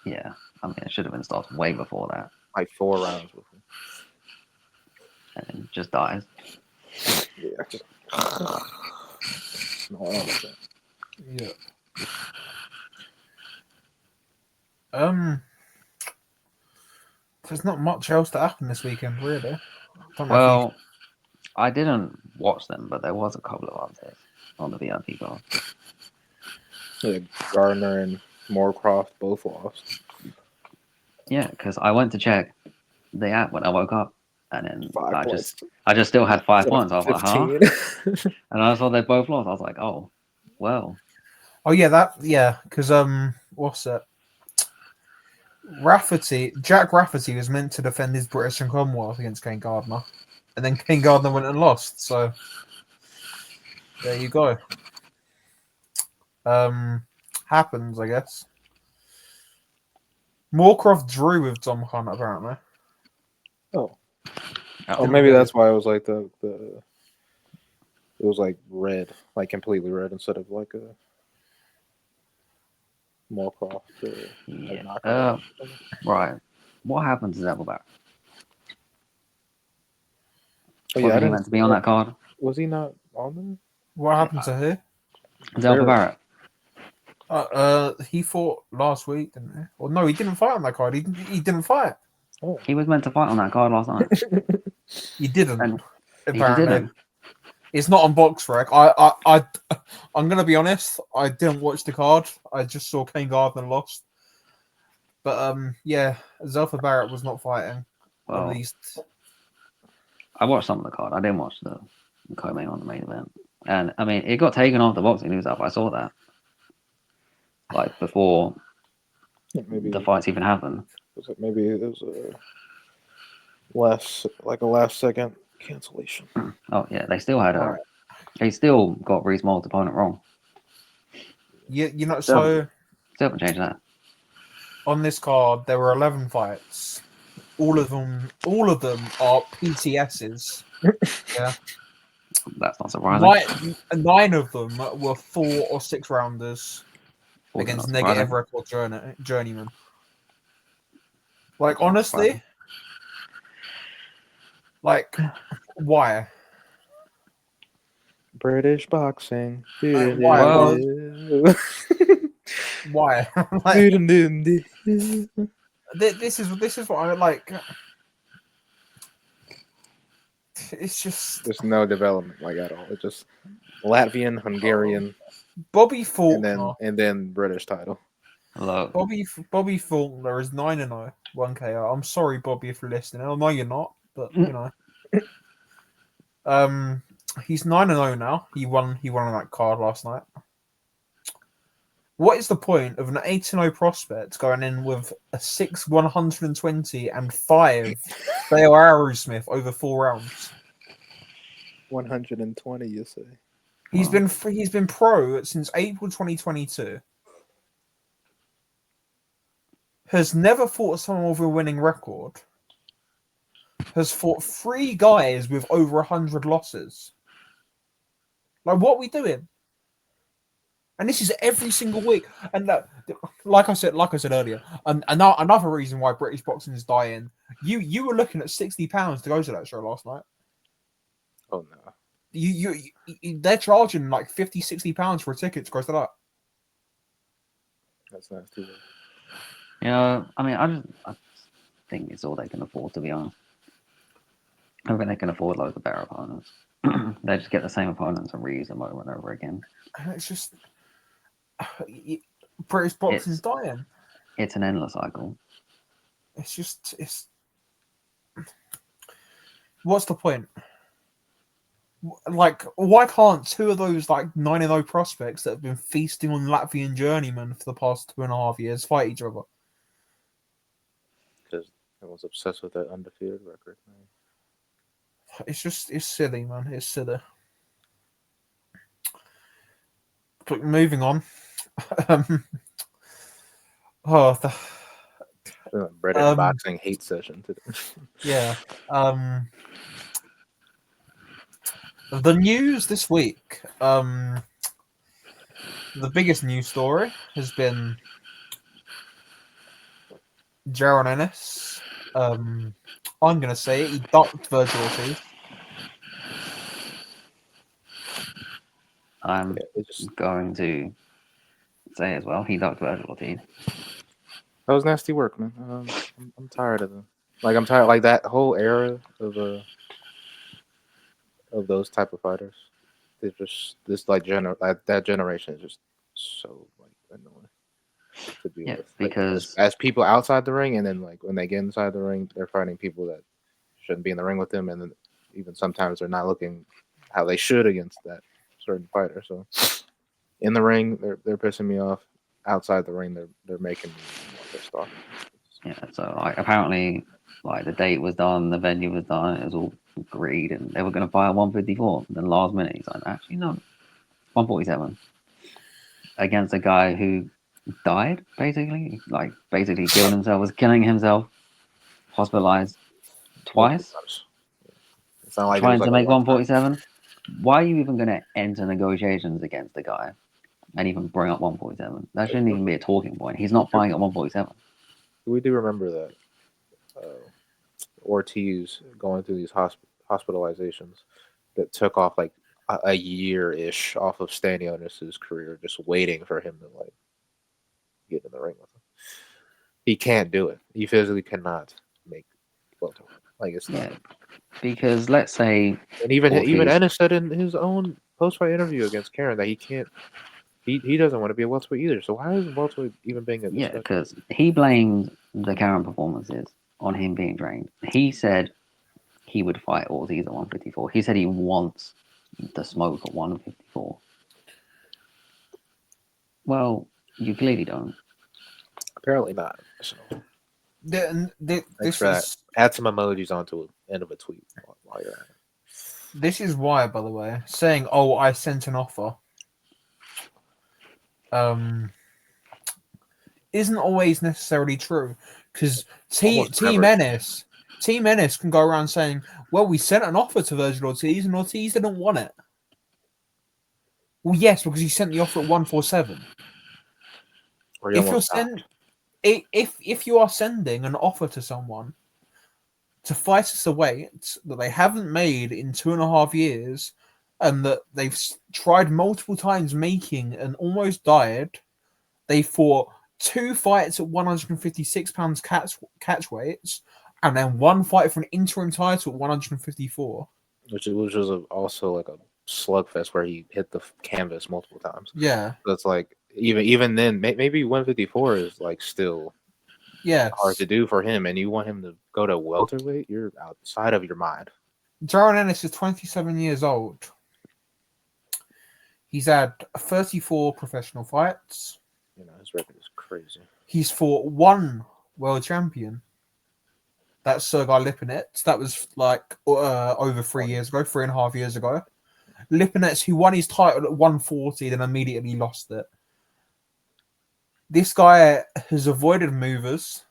Yeah. I mean, it should have been started way before that. Like 4 rounds before. And then just dies. Yeah. Yeah. There's not much else to happen this weekend, really. Well, I didn't watch them, but there was a couple of updates on the VIP card. Yeah, Gardner and Moorcroft both lost. Yeah, because I went to check the app when I woke up, and then 5 points. I just still had 5 points. I was like, huh? 15. And I saw they both lost. I was like, oh, well. Oh yeah, because what's it? Jack Rafferty was meant to defend his British and Commonwealth against Kane Gardner, and then Kane Gardner went and lost. So there you go. Happens, I guess. Moorcroft drew with Tom Hunt apparently. Oh, maybe that's why it was like the it was like red, like completely red instead of like a Moorcroft. Yeah. Right. What happened to Zeppelback? Oh, yeah, Was he meant to be on that card? Was he not on there? What happened to who? Zelfa Barrett. He fought last week, didn't he? Or no, he didn't fight on that card. He didn't fight. Oh. He was meant to fight on that card last night. He didn't. And apparently, he didn't. It's not on BoxRec. I'm gonna be honest. I didn't watch the card. I just saw Kane Gardner lost. But yeah, Zelfa Barrett was not fighting. Well, at least I watched some of the card. I didn't watch the co-main on the main event. And I mean, it got taken off the boxing news app. I saw that. like before Maybe the fights even happened. maybe it was a last second cancellation. Oh yeah, they still had Right. They still got Reese Mold's opponent wrong. You know, Still so haven't changed that. on this card there were 11 fights. All of them are PTSs. Yeah. That's not surprising. Nine of them were 4 or 6 rounders Also against not negative surprising. record journeyman. Like Also not honestly, surprising. like why? British boxing. Why? Well- Why? Like, this is what I like. It's just There's no development like at all. It's just Latvian, Hungarian, Bobby Faulkner. and then British title. Look, Bobby Faulkner is 9-0, 1KO. I'm sorry, Bobby, if you're listening. I know you're not, but you know. He's 9-0 now. He won on that card last night. What is the point of an 8-0 prospect going in with a 6 120 and 5 Dale Arrowsmith over 4 rounds? 120, you say? He's Wow. been pro since April 2022. Has never fought someone with a winning record. Has fought 3 guys with over 100 losses. Like, what are we doing? And this is every single week. And like I said earlier, another reason why British boxing is dying. You were looking at £60 to go to that show last night. Oh no. They're charging like £50-60 for a ticket to go to that. That's nasty. I mean, I think it's all they can afford, to be honest. I think they can afford loads of better opponents. They just get the same opponents and reuse them over and over again. And it's just British boxing's dying. It's an endless cycle. It's what's the point? Like, why can't 2 of those like 9-0 prospects that have been feasting on Latvian journeymen for the past 2.5 years fight each other? Because everyone's obsessed with that undefeated record. It's silly, man. It's silly. But moving on. British boxing hate session today. Yeah. The news this week. The biggest news story has been Jaron Ennis. I'm gonna say it. He ducked Virgil Ortiz. I'm going to say as well, he ducked Virgil Ortiz. That was nasty work, man. I'm tired of them. Like I'm tired, like that whole era of those type of fighters. They're just that generation is just so like annoying to be with. Because as people outside the ring, and then like when they get inside the ring, they're fighting people that shouldn't be in the ring with them, and then even sometimes they're not looking how they should against that certain fighter. So in the ring, they're pissing me off. Outside the ring, they're making me more pissed off. yeah, so like apparently, like the date was done, the venue was done, it was all agreed, and they were going to fight at 154. Then last minute, he's like, actually no, 147 against a guy who died, basically killed himself, was killing himself, hospitalized twice, It's not like trying to make 147. Why are you even going to enter negotiations against the guy and even bring up 147? That shouldn't even be a talking point. He's not fighting at 147. We do remember that Ortiz going through these hospitalizations that took off like a year-ish off of Stanionis's career, just waiting for him to like get in the ring with him. He can't do it. He physically cannot make welterweight. Like it's not. Because let's say, and even Ortiz, Ennis said in his own post-fight interview against Karen that he can't. He doesn't want to be a welterweight either. So why is welterweight even being a discussion? because he blamed the Karen performances on him being drained. He said he would fight Ortiz at 154. He said he wants the smoke at 154. Well, You clearly don't. Apparently not. So thanks This for that. is Add some emojis onto the end of a tweet while you're at it. this is why, by the way, saying "Oh, I sent an offer," isn't always necessarily true, because Almost Team never. Ennis can go around saying, "Well, we sent an offer to Virgil Ortiz, and Ortiz didn't want it." Well, yes, because he sent the offer at 147. Or you If you're almost died. if you are sending an offer to someone to fight us a weight that they haven't made in 2.5 years, and that they've tried multiple times making and almost died, they fought 2 fights at 156 pounds catch weights, and then 1 fight for an interim title at 154. Which was also like a slugfest where he hit the canvas multiple times. Yeah, So it's like even then, maybe 154 is like still yeah. hard to do for him, and you want him to go to welterweight, you're outside of your mind. Jaron Ennis is 27 years old. He's had 34 professional fights. You know, his record is crazy. He's fought 1 world champion. That's Sergei Lipinets. That was like over 3 years ago, 3.5 years ago. Lipinets, who won his title at 140, then immediately lost it. This guy has avoided movers.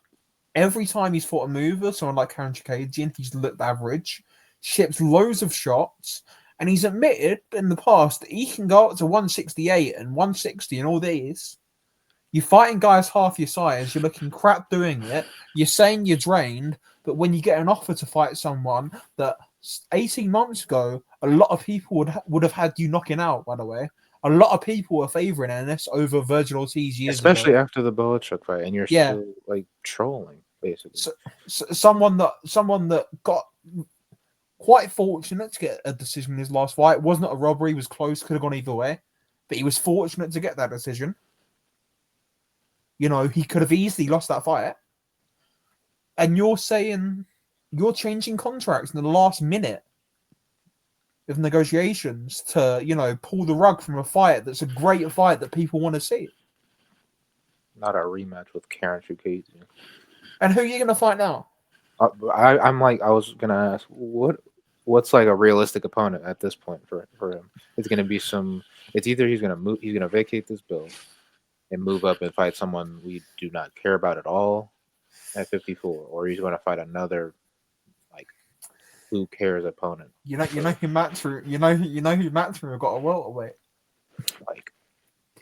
Every time he's fought a mover, someone like Karen Chikadjian, he's looked average, ships loads of shots, and he's admitted in the past that he can go up to 168 and 160 and all these. You're fighting guys half your size, you're looking crap doing it, you're saying you're drained, but when you get an offer to fight someone that 18 months ago, a lot of people would have had you knocking out, by the way. A lot of people were favouring Ennis over Virgil Ortiz years Especially ago. after the Belichick fight, and you're Yeah. still like trolling, basically. So, someone that got quite fortunate to get a decision in his last fight. It wasn't a robbery, was close, could have gone either way, but he was fortunate to get that decision. You know, he could have easily lost that fight. And you're saying you're changing contracts in the last minute of negotiations to, you know, pull the rug from a fight that's a great fight that people want to see. Not a rematch with Karen Chukadze. And who are you going to fight now? I'm like, I was gonna ask, what's like a realistic opponent at this point for him? It's gonna be it's either he's gonna vacate this belt and move up and fight someone we do not care about at all at 54, or he's gonna fight another like who cares opponent. You know who Matt threw. You know who Matt threw got a welterweight. Like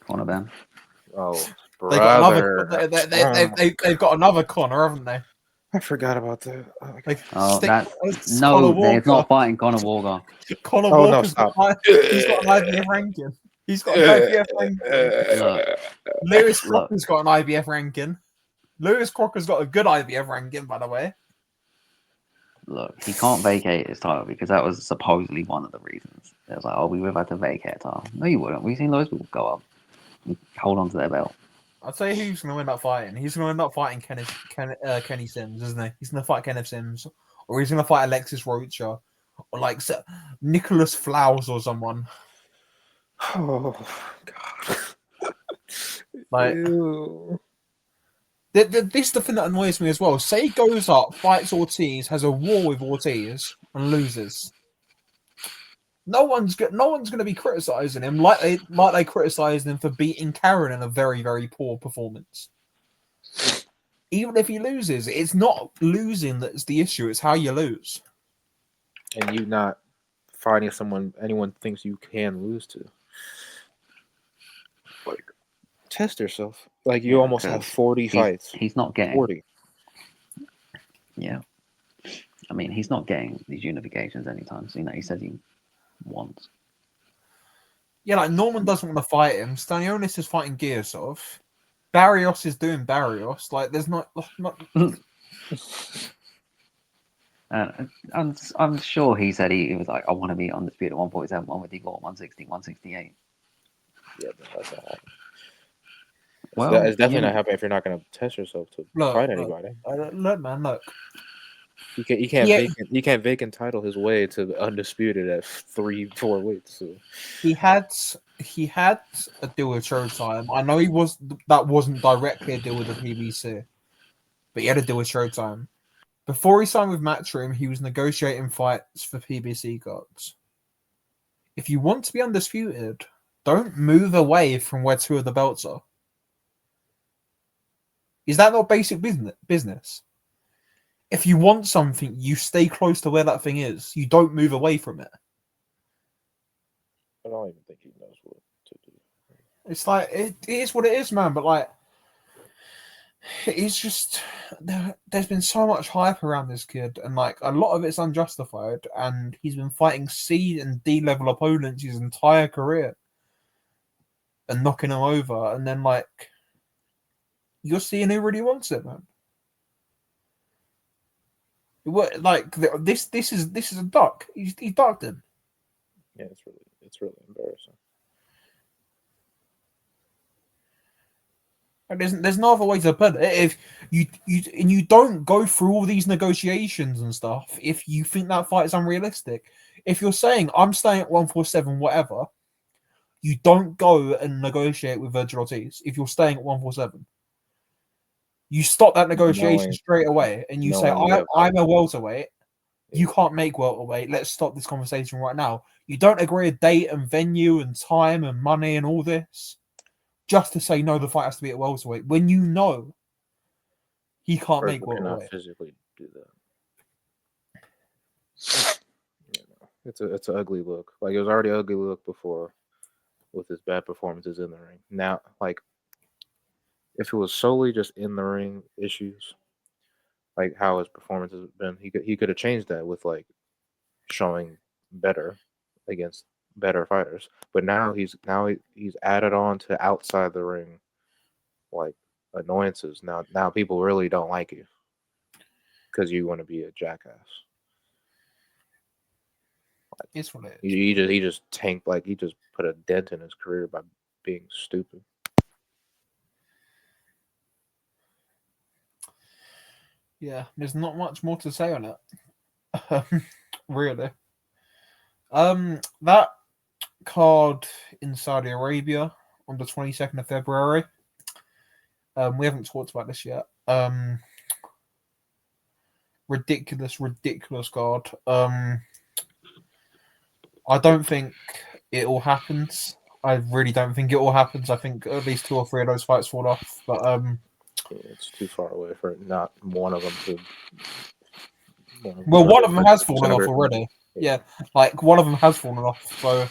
Conor Ben. Oh, They got brother. another. They've got another Conor, haven't they? I forgot about that. Like, Oh, Conor it's not fighting Conor Walker. Conor Oh, no, Walker's stop. he's got an IBF ranking. He's got an IBF ranking. Look, Lewis Crocker's got an IBF ranking. Lewis Crocker's got a good IBF ranking, by the way. Look, he can't vacate his title because that was supposedly one of the reasons. It was like, oh, we would have had to vacate a title. No, you wouldn't. We've seen those people go up and hold on to their belt. I'll tell you who's going to end up fighting. He's going to end up fighting Kenny Sims, isn't he? He's going to fight Kenneth Sims. Or he's going to fight Alexis Rocha. Or like Nicholas Flowers or someone. Oh God! Like, Ew. this is the thing that annoys me as well. Say he goes up, fights Ortiz, has a war with Ortiz, and loses. No one's going to be criticizing him like they criticized him for beating Karen in a very, very poor performance. Even if he loses, it's not losing that's the issue. It's how you lose. And you not finding anyone thinks you can lose to. Like, test yourself. Like, you almost have 40 fights. He's not getting 40. Yeah. I mean, he's not getting these unifications anytime soon that he says he wants. Yeah, like Norman doesn't want to fight him. Stanionis is fighting Giasov. Barrios is doing Barrios. Like, there's not. I'm sure he said he was like, I want to be undisputed at 147, one with Igor, 160, 168. Yeah, but that's not happening. Well, it's definitely not happening if you're not going to test yourself to fight anybody. Look, man, look. You can't vacant title his way to undisputed at 3-4 weights. So. He had he had a deal with Showtime. I know that wasn't directly a deal with the PBC, but he had a deal with Showtime. Before he signed with Matchroom, he was negotiating fights for PBC cards. If you want to be undisputed, don't move away from where two of the belts are. Is that not basic business? If you want something, you stay close to where that thing is. You don't move away from it. I don't even think he knows what to do. It's like it is what it is, man. But like, it's just there's been so much hype around this kid, and like a lot of it's unjustified. And he's been fighting C and D level opponents his entire career, and knocking them over. And then like, you're seeing who really wants it, man. What like this is a duck. He ducked him. Yeah, it's really embarrassing. And there's no other way to put it. If you don't go through all these negotiations and stuff, if you think that fight is unrealistic, if you're saying I'm staying at 147, whatever, you don't go and negotiate with Virgil Ortiz. If you're staying at 147, you stop that negotiation straight away, and you say I'm a welterweight. You can't make welterweight. Let's stop this conversation right now. You don't agree a date and venue and time and money and all this just to say no, the fight has to be at welterweight when you know he can't make Virgil cannot welterweight. physically do that. It's an ugly look. Like it was already an ugly look before with his bad performances in the ring. Now, like if it was solely just in the ring issues, like how his performance has been, he could have changed that with like showing better against better fighters. But now he's added on to outside the ring like annoyances. Now people really don't like you because you want to be a jackass. Like, It's what it is. he just tanked, like he just put a dent in his career by being stupid. Yeah, there's not much more to say on it. Really. That card in Saudi Arabia on the 22nd of February. We haven't talked about this yet. Ridiculous card. I don't think it all happens. I really don't think it all happens. I think at least 2 or 3 of those fights fall off. But it's too far away for not one of them to. One of them has fallen off already. Yeah, like one of them has fallen off. So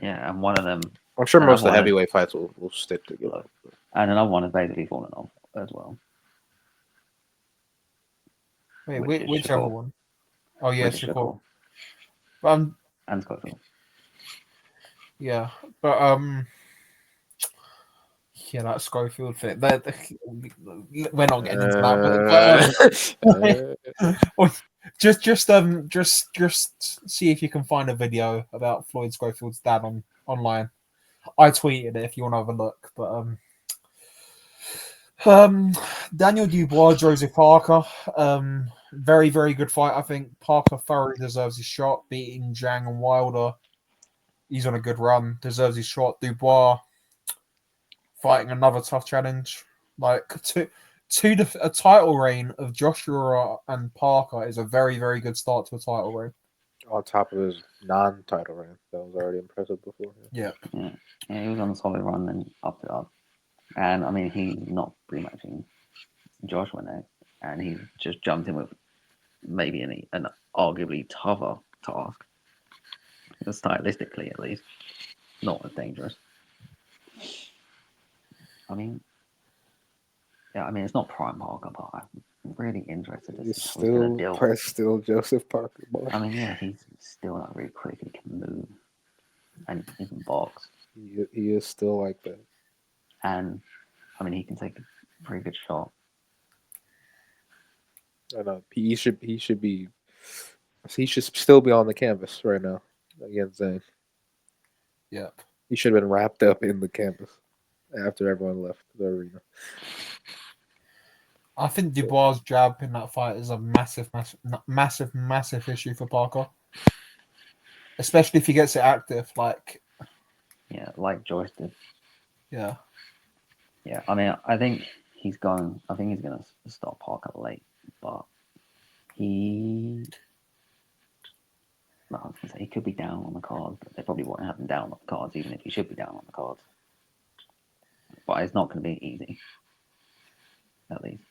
yeah, and one of them. I'm sure most of the heavyweight fights will stick together. And another one has basically fallen off as well. Wait, whichever one? Oh yeah, Shakur. And Scottsdale. Yeah, but yeah, that Schofield fit. We're not getting into that. But just see if you can find a video about Floyd Schofield's dad online. I tweeted it if you want to have a look. But Daniel Dubois, Joseph Parker, very very good fight. I think Parker thoroughly deserves his shot, beating Zhang and Wilder. He's on a good run, deserves his shot. Dubois fighting another tough challenge. Like a title reign of Joshua and Parker is a very, very good start to a title reign. On top of his non-title reign, that was already impressive before. Yeah, he was on a solid run and upped it up. And I mean, he's not rematching Joshua next, and he just jumped in with maybe an arguably tougher task. Stylistically, at least, not as dangerous. I mean, it's not prime Parker, but I'm really interested to see how he's going to deal. Still Joseph Parker. Boy. I mean, yeah, he's still not really quick. He can move, and he can box. He is still like that. And I mean, he can take a pretty good shot. I know he should still be on the canvas right now against Zane. Yeah, he should have been wrapped up in the canvas after everyone left the arena. I think Dubois' jab in that fight is a massive issue for Parker, especially if he gets it active. Like Yeah, like Joyce did. Yeah. Yeah, I mean, I think he's going. I think he's gonna start Parker late, but he. No, I was gonna say he could be down on the cards, but they probably won't have him down on the cards, even if he should be down on the cards. But it's not going to be easy, at least.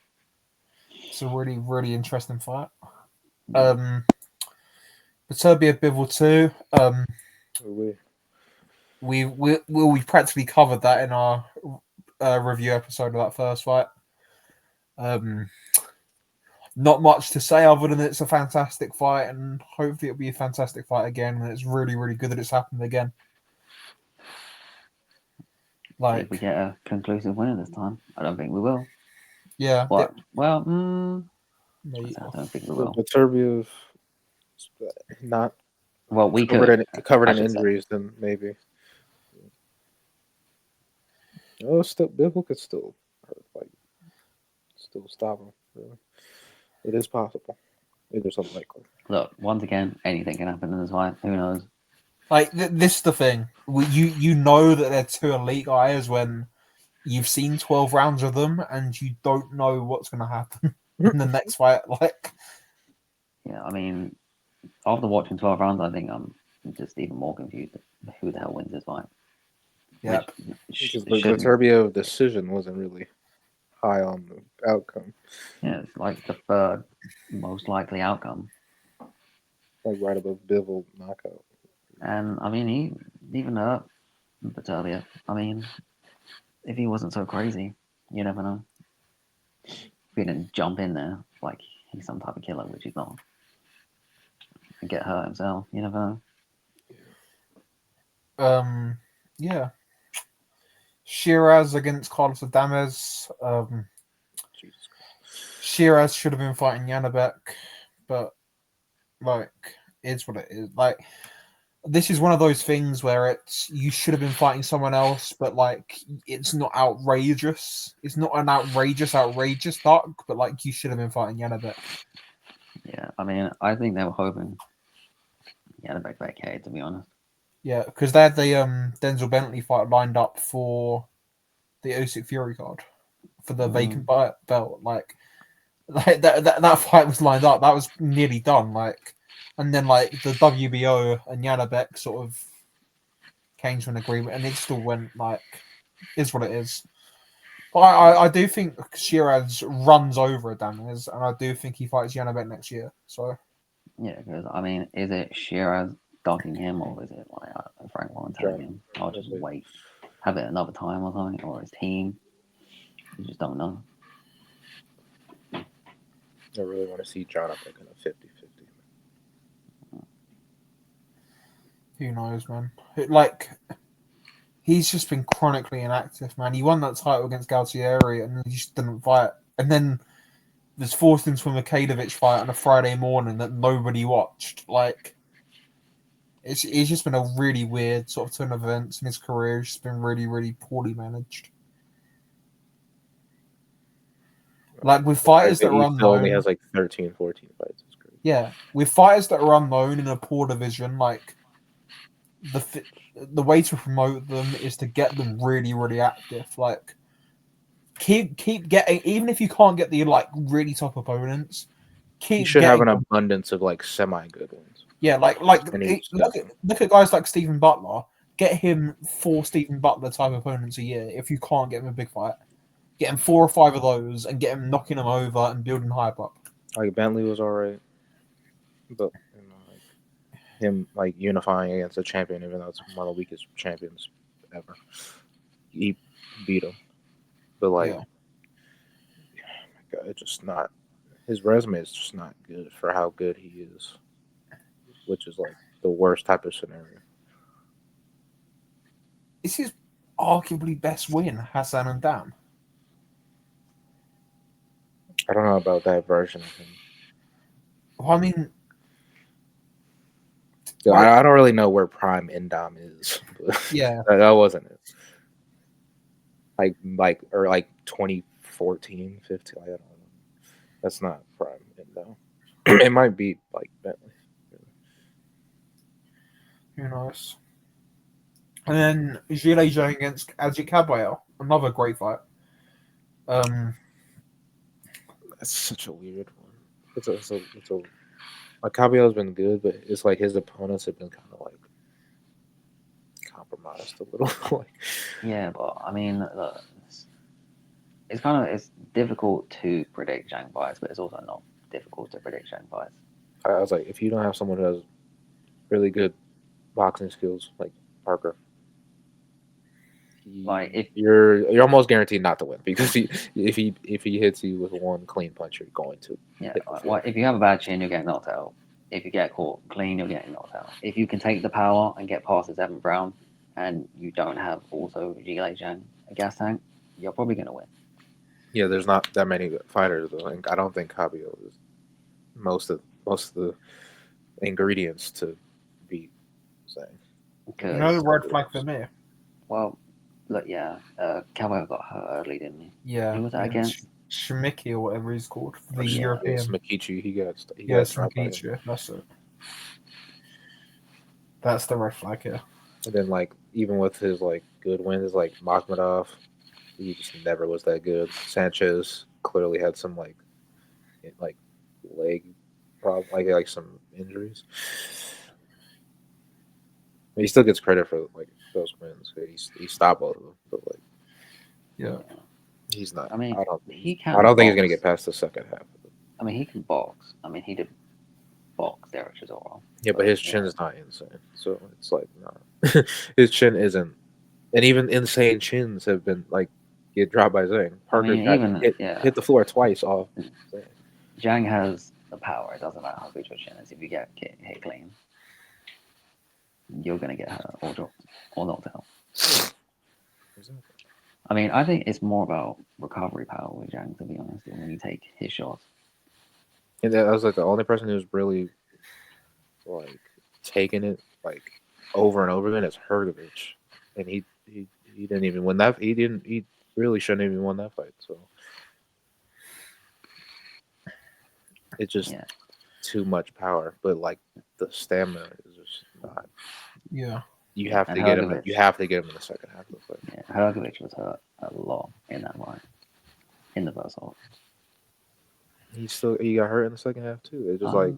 It's a really, really interesting fight. Yeah. Serbia Bivol 2. We practically covered that in our review episode of that first fight. Not much to say other than it's a fantastic fight, and hopefully it'll be a fantastic fight again. And it's really, really good that it's happened again. See if we get a conclusive winner this time. I don't think we will. Yeah. But, well, I don't think we will. But Serbia not well, we covered in injuries, then maybe. Oh, still Bivol could still stop him. Really. It is possible. It is unlikely. Look, once again, anything can happen in this fight. Who knows? Like this is the thing. You know that they're two elite guys when you've seen 12 rounds of them and you don't know what's going to happen in the next fight. Like, yeah, I mean, after watching 12 rounds, I think I'm just even more confused. Who the hell wins this fight? yeah, the Serbia decision wasn't really high on the outcome. Yeah, it's like the third most likely outcome. Like right above Bivol knockout. And I mean, he even hurt Serbia. I mean, if he wasn't so crazy, you never know. If he didn't jump in there like he's some type of killer, which he's not, and get hurt himself, you never know. Yeah. Shiraz against Carlos Adames. Shiraz should have been fighting Janabek, but like, it's what it is. Like, this is one of those things where it's you should have been fighting someone else, but like it's not outrageous. It's not an outrageous dark, but like you should have been fighting Janabek. Yeah, I mean, I think they were hoping Janabek vacate, to be honest. Yeah, because they had the Denzel Bentley fight lined up for the Usyk Fury card for the vacant belt. Like that fight was lined up. That was nearly done. Like, and then like the WBO and Janabek sort of came to an agreement, and it still went like is what it is. But I do think Shiraz runs over Adames, and I do think he fights Janabek next year. So yeah, because I mean, is it Shiraz ducking him, or is it like Frank Warren telling him, "I'll just wait, have it another time or something," or his team? You just don't know. I really want to see Jonathan in a 50-50. Who knows, man? Like, he's just been chronically inactive, man. He won that title against Galtieri, and he just didn't fight. And then was forced into a Makadovic fight on a Friday morning that nobody watched. Like, it's just been a really weird sort of turn of events in his career. It's just been really, really poorly managed. Like, with fighters that are unknown... only has like 13, 14 fights. It's great. Yeah, with fighters that are unknown in a poor division, like, the way to promote them is to get them really, really active. Like, keep getting, even if you can't get the like really top opponents, you should have an abundance of like semi-good ones. Yeah, look at guys like Stephen Butler. Get him 4 Stephen Butler type opponents a year. If you can't get him a big fight, get him 4 or 5 of those and get him knocking them over and building hype up. Like Bentley was alright, but him like unifying against a champion, even though it's one of the weakest champions ever, he beat him. But like, God, it's just not. His resume is just not good for how good he is, which is like the worst type of scenario. Is his arguably best win Hassan and Dam? I don't know about that version of him. Well, I mean, I don't really know where Prime Indam is. Yeah, that wasn't it. Like 2014, 15. I don't know. That's not Prime Indam. It might be like Bentley. Who knows? And then Gilles Zhang against Ajit Caballero, another great fight. That's such a weird one. It's a like Caballero's been good, but it's like his opponents have been kind of like compromised a little. Like, Yeah, but I mean, look, it's difficult to predict Zhang fights, but it's also not difficult to predict Zhang fights. I was like, if you don't have someone who has really good boxing skills like Parker, Like if you're almost guaranteed not to win because if he hits you with one clean punch, you're going to yeah, hit the like, floor. if you have a bad chin, you'll get knocked out. If you get caught clean, you'll get knocked out. If you can take the power and get past the seventh round, and you don't have also Gilei Zhang a gas tank, you're probably gonna win. Yeah, there's not that many fighters though. And I don't think Caballero is most of the ingredients to beat Zhang. You know the Because red flag for me? well, look, yeah, Caballero got hurt early, didn't he? Yeah. Who was that against? Shimiki or whatever he's called for the Yeah. European. Smakichi, he got dropped by him. Smakichi. That's it. That's the red flag here. And then like even with his like good wins, like Makhmadov, he just never was that good. Sanchez clearly had some like leg problem, like some injuries. He still gets credit for like those wins. He stopped both of them, but like Yeah. he's not. I mean, I don't he think. can. I don't think he's gonna box. get past the second half. I mean, he can box. I mean, he did box Derek Chisora. Yeah, but his chin is not insane, so it's like nah. His chin isn't, and even insane chins have been like get dropped by Zhang. Parker mean, got even- hit the floor twice off. Zhang. Zhang has the power. It doesn't matter how good your chin is. If you get hit clean, you're gonna get hurt or dropped or knocked out. Exactly. I mean, I think it's more about recovery power with Zhang, to be honest. When you take his shots, And that was like the only person who's really like taking it like over and over again is Hergovich, and he didn't even win that. He really shouldn't have even won that fight. So it's just yeah. too much power, but like the stamina is just not. Yeah. You have And to get him. Hergovich. You have to get him in the second half of the fight. Yeah, Hergovich was hurt a lot in that fight, in the first half. He got hurt in the second half too. It's just like,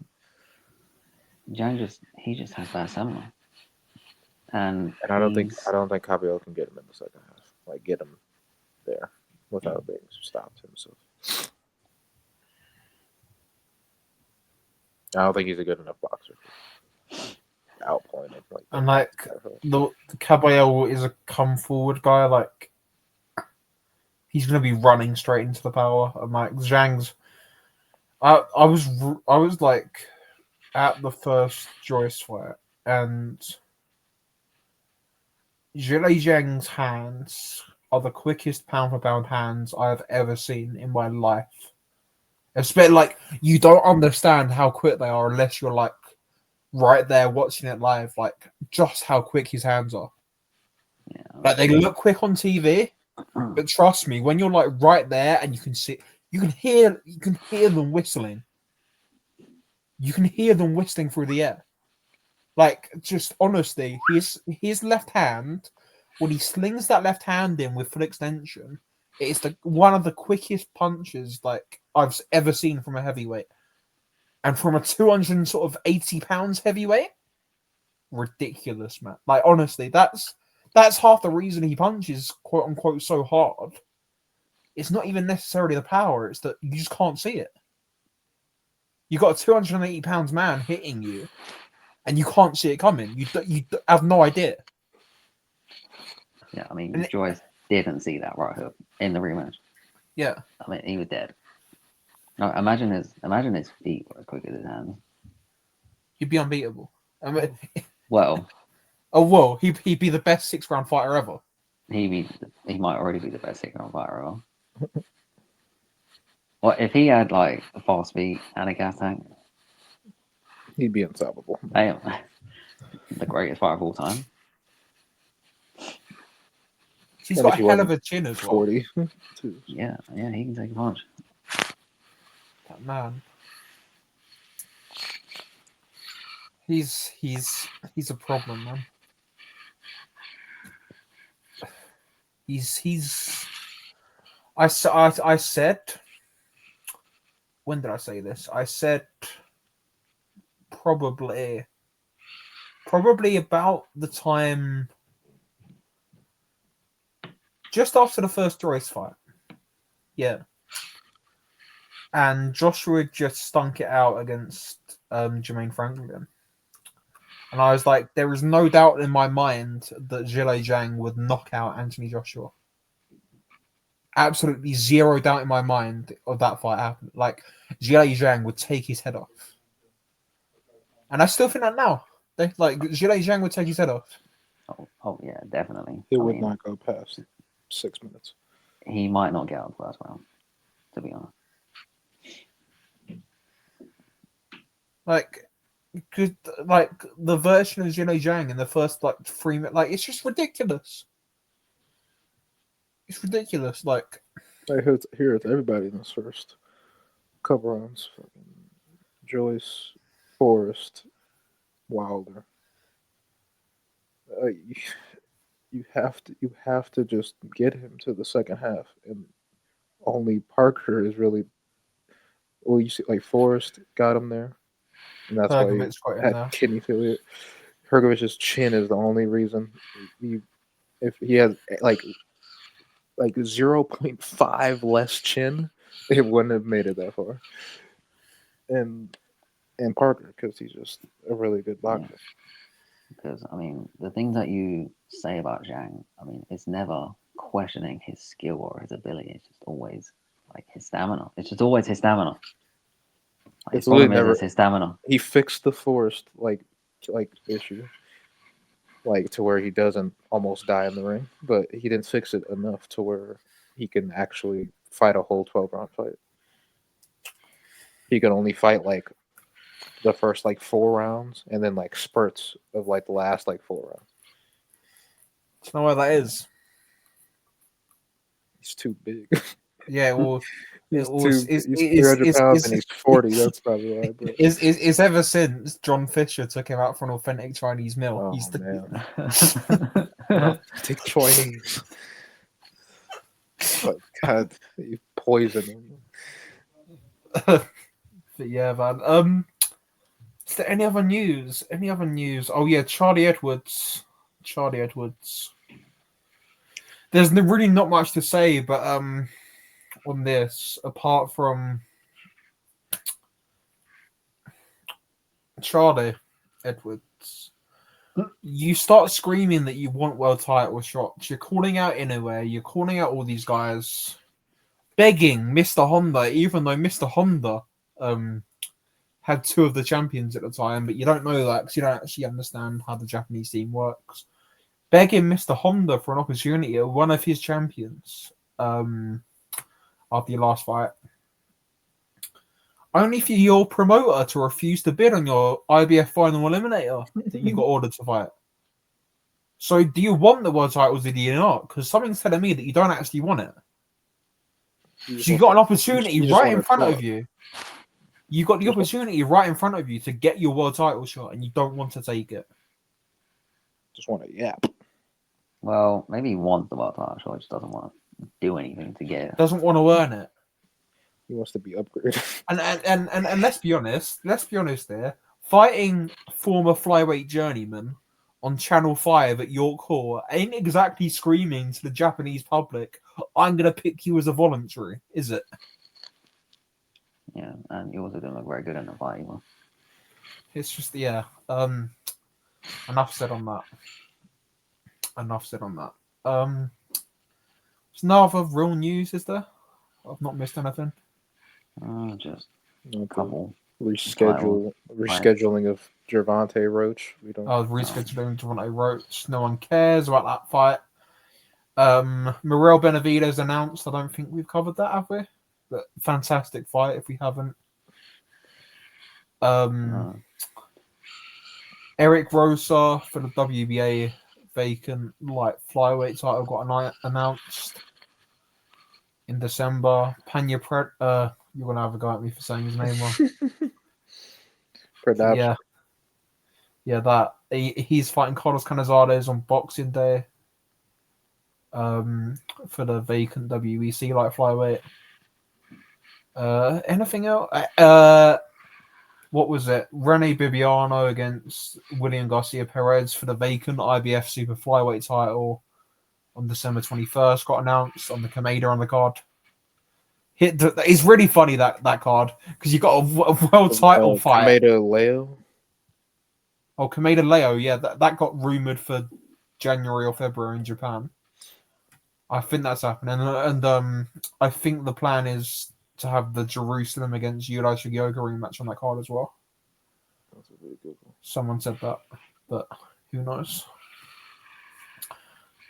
Zhang he just has bad stamina, and and I don't think Caballero can get him in the second half. Like get him there without being stopped himself. I don't think he's a good enough boxer. Outpoint him like that. And like the Caballero is a come forward guy. Like he's gonna be running straight into the power. And like Zhang's, I was like at the first Joyce fight, and Zhilei Zhang's hands are the quickest pound for pound hands I have ever seen in my life. It's been like you don't understand how quick they are unless you're like right there watching it live. Like just how quick his hands are. yeah, Like they look quick on TV, but trust me, when you're like right there and you can see, you can hear them whistling. You can hear them whistling through the air. Like just honestly, his left hand, when he slings that left hand in with full extension, it's one of the quickest punches like I've ever seen from a heavyweight, and from a 280 pounds heavyweight, ridiculous, man. Like honestly, that's half the reason he punches quote unquote so hard. It's not even necessarily the power; it's that you just can't see it. You got a 280 pounds man hitting you, and you can't see it coming. You have no idea. yeah. I mean, And Joyce didn't see that right hook in the rematch. yeah, I mean, he was dead. No, imagine his feet were as quick as his hands. he'd be unbeatable. I mean, Well, oh whoa, he'd be the best 6 round fighter ever. he might already be the best second fighter ever. Well, if he had like a fast feet and a gas tank, he'd be unstoppable. damn, the greatest fighter of all time. He's And got if a he hell of wasn't a chin as well. 40 too. Yeah, he can take a punch. That man. He's a problem, man. He's. I said. When did I say this? I said probably about the time just after the first Joyce fight. Yeah. And Joshua just stunk it out against Jermaine Franklin. And I was like, there is no doubt in my mind that Zhilei Zhang would knock out Anthony Joshua. Absolutely zero doubt in my mind of that fight happening. Like, Zhilei Zhang would take his head off. And I still think that now. Like, Zhilei Zhang would take his head off. Oh yeah, definitely. It would not go past 6 minutes. He might not get out of the first round, to be honest. Like the version of Zhilei Zhang in the first 3 minutes, it's just ridiculous. It's ridiculous. Like, I hear it to everybody in this first couple rounds. Joyce, Forrest, Wilder. You have to just get him to the second half, and only Parker is really. Well, you see, Forrest got him there, and that's why he had kidney failure. Hrgovic's chin is the only reason. If he had like 0.5 less chin, it wouldn't have made it that far. And Parker, because he's just a really good boxer. Yeah. Because the things that you say about Zhang, it's never questioning his skill or his ability. It's just always his stamina. It's just always his stamina. It's really never his stamina. He fixed the Forrest issue, to where he doesn't almost die in the ring, but he didn't fix it enough to where he can actually fight a whole 12-round fight. He can only fight the first 4 rounds, and then spurts of the last 4 rounds. Do you know why that is? He's too big. Yeah, well, he's 300 pounds and he's 40. That's probably why. But... It's ever since John Fisher took him out for an authentic Chinese meal. Oh, He's man. Take Chinese. But God, you poison him. But yeah, man. Is there any other news? Oh yeah, Charlie Edwards. There's really not much to say, but on this, apart from Charlie Edwards, you start screaming that you want world title shots. You're calling out Inoue. You're calling out all these guys, begging Mr. Honda, even though Mr. Honda had 2 of the champions at the time, but you don't know that because you don't actually understand how the Japanese team works. Begging Mr. Honda for an opportunity at one of his champions after your last fight. Only for your promoter to refuse to bid on your IBF final eliminator that you got ordered to fight. So do you want the world titles or do you not? Because something's telling me that you don't actually want it. You got an opportunity right in front of you. You got the opportunity right in front of you to get your world title shot, and you don't want to take it. Just want to yap. Well, maybe he wants the world title shot, just doesn't want to do anything to get it. Doesn't want to earn it. He wants to be upgraded. And let's be honest there. Fighting former flyweight journeyman on Channel 5 at York Hall ain't exactly screaming to the Japanese public, I'm going to pick you as a voluntary, is it? Yeah, and he also didn't look very good in the fight either. It's just, yeah. Enough said on that. There's no other real news, is there? I've not missed anything. Just a couple. Rescheduling of Gervonta Roach. Rescheduling Gervonta Roach. No one cares about that fight. Morel Benavidez announced. I don't think we've covered that, have we? But fantastic fight if we haven't. Eric Rosa for the WBA vacant flyweight title got announced in December. Panya you're gonna have a go at me for saying his name wrong. Yeah, that he's fighting Carlos Canizales on Boxing Day. for the vacant WEC light flyweight. Anything else? What was it? Rene Bibiano against William Garcia Perez for the vacant IBF super flyweight title on December 21st got announced on the Kameda on the card. It's really funny that card because you got a world title fight. Kameda Leo. Oh, Kameda Leo, yeah, that got rumored for January or February in Japan. I think that's happening, and I think the plan is to have the Jerusalem against Yurai Shigioka rematch on that card as well. That's a really good one. Someone said that, but who knows?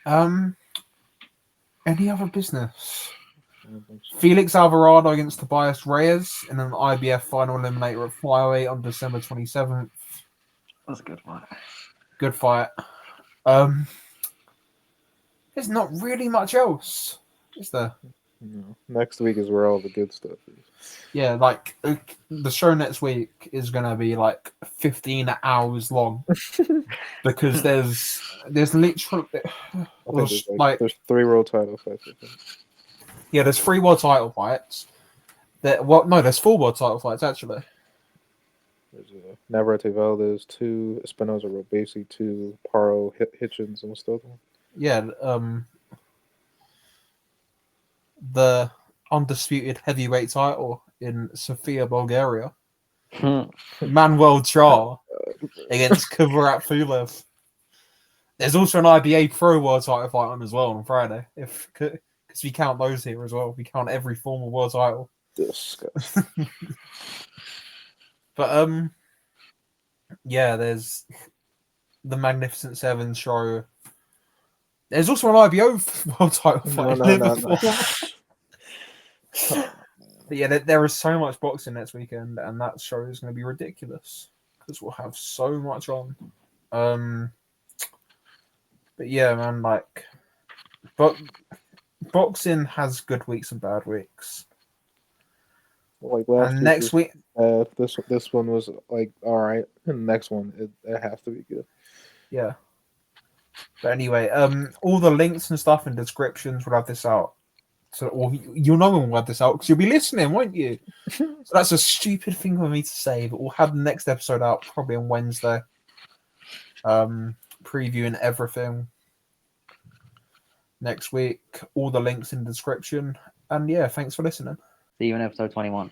Any other business? I don't think so. Felix Alvarado against Tobias Reyes in an IBF final eliminator at flyweight on December 27th. That's a good one. Good fight. There's not really much else, is there? No. Next week is where all the good stuff is. Yeah, like the show next week is gonna be like 15 hours long because there's literally I think there's 3 world title fights. I think. Yeah, there's 3 world title fights. There's 4 world title fights actually. There's Navarrete Valdez, 2 Espinoza Robesi, 2 Paro Hitchens, and what's the other one? Yeah, the undisputed heavyweight title in Sofia, Bulgaria. Manuel Char against Kuvarat Fulev. There's also an IBA Pro World title fight on as well on Friday. Because we count those here as well. We count every form of world title. Disgusting. But yeah, there's the Magnificent Seven show. There's also an IBO world title fight. No. But yeah, there is so much boxing next weekend, and that show is going to be ridiculous because we'll have so much on. But yeah, man, like, but boxing has good weeks and bad weeks. Like last And next week, this one was like all right, and the next one it has to be good. yeah. But anyway, all the links and stuff and descriptions will have this out. So, or you'll know when we'll have this out because you'll be listening, won't you? So that's a stupid thing for me to say, but we'll have the next episode out probably on Wednesday. Previewing everything next week. All the links in the description. And yeah, thanks for listening. See you in episode 21.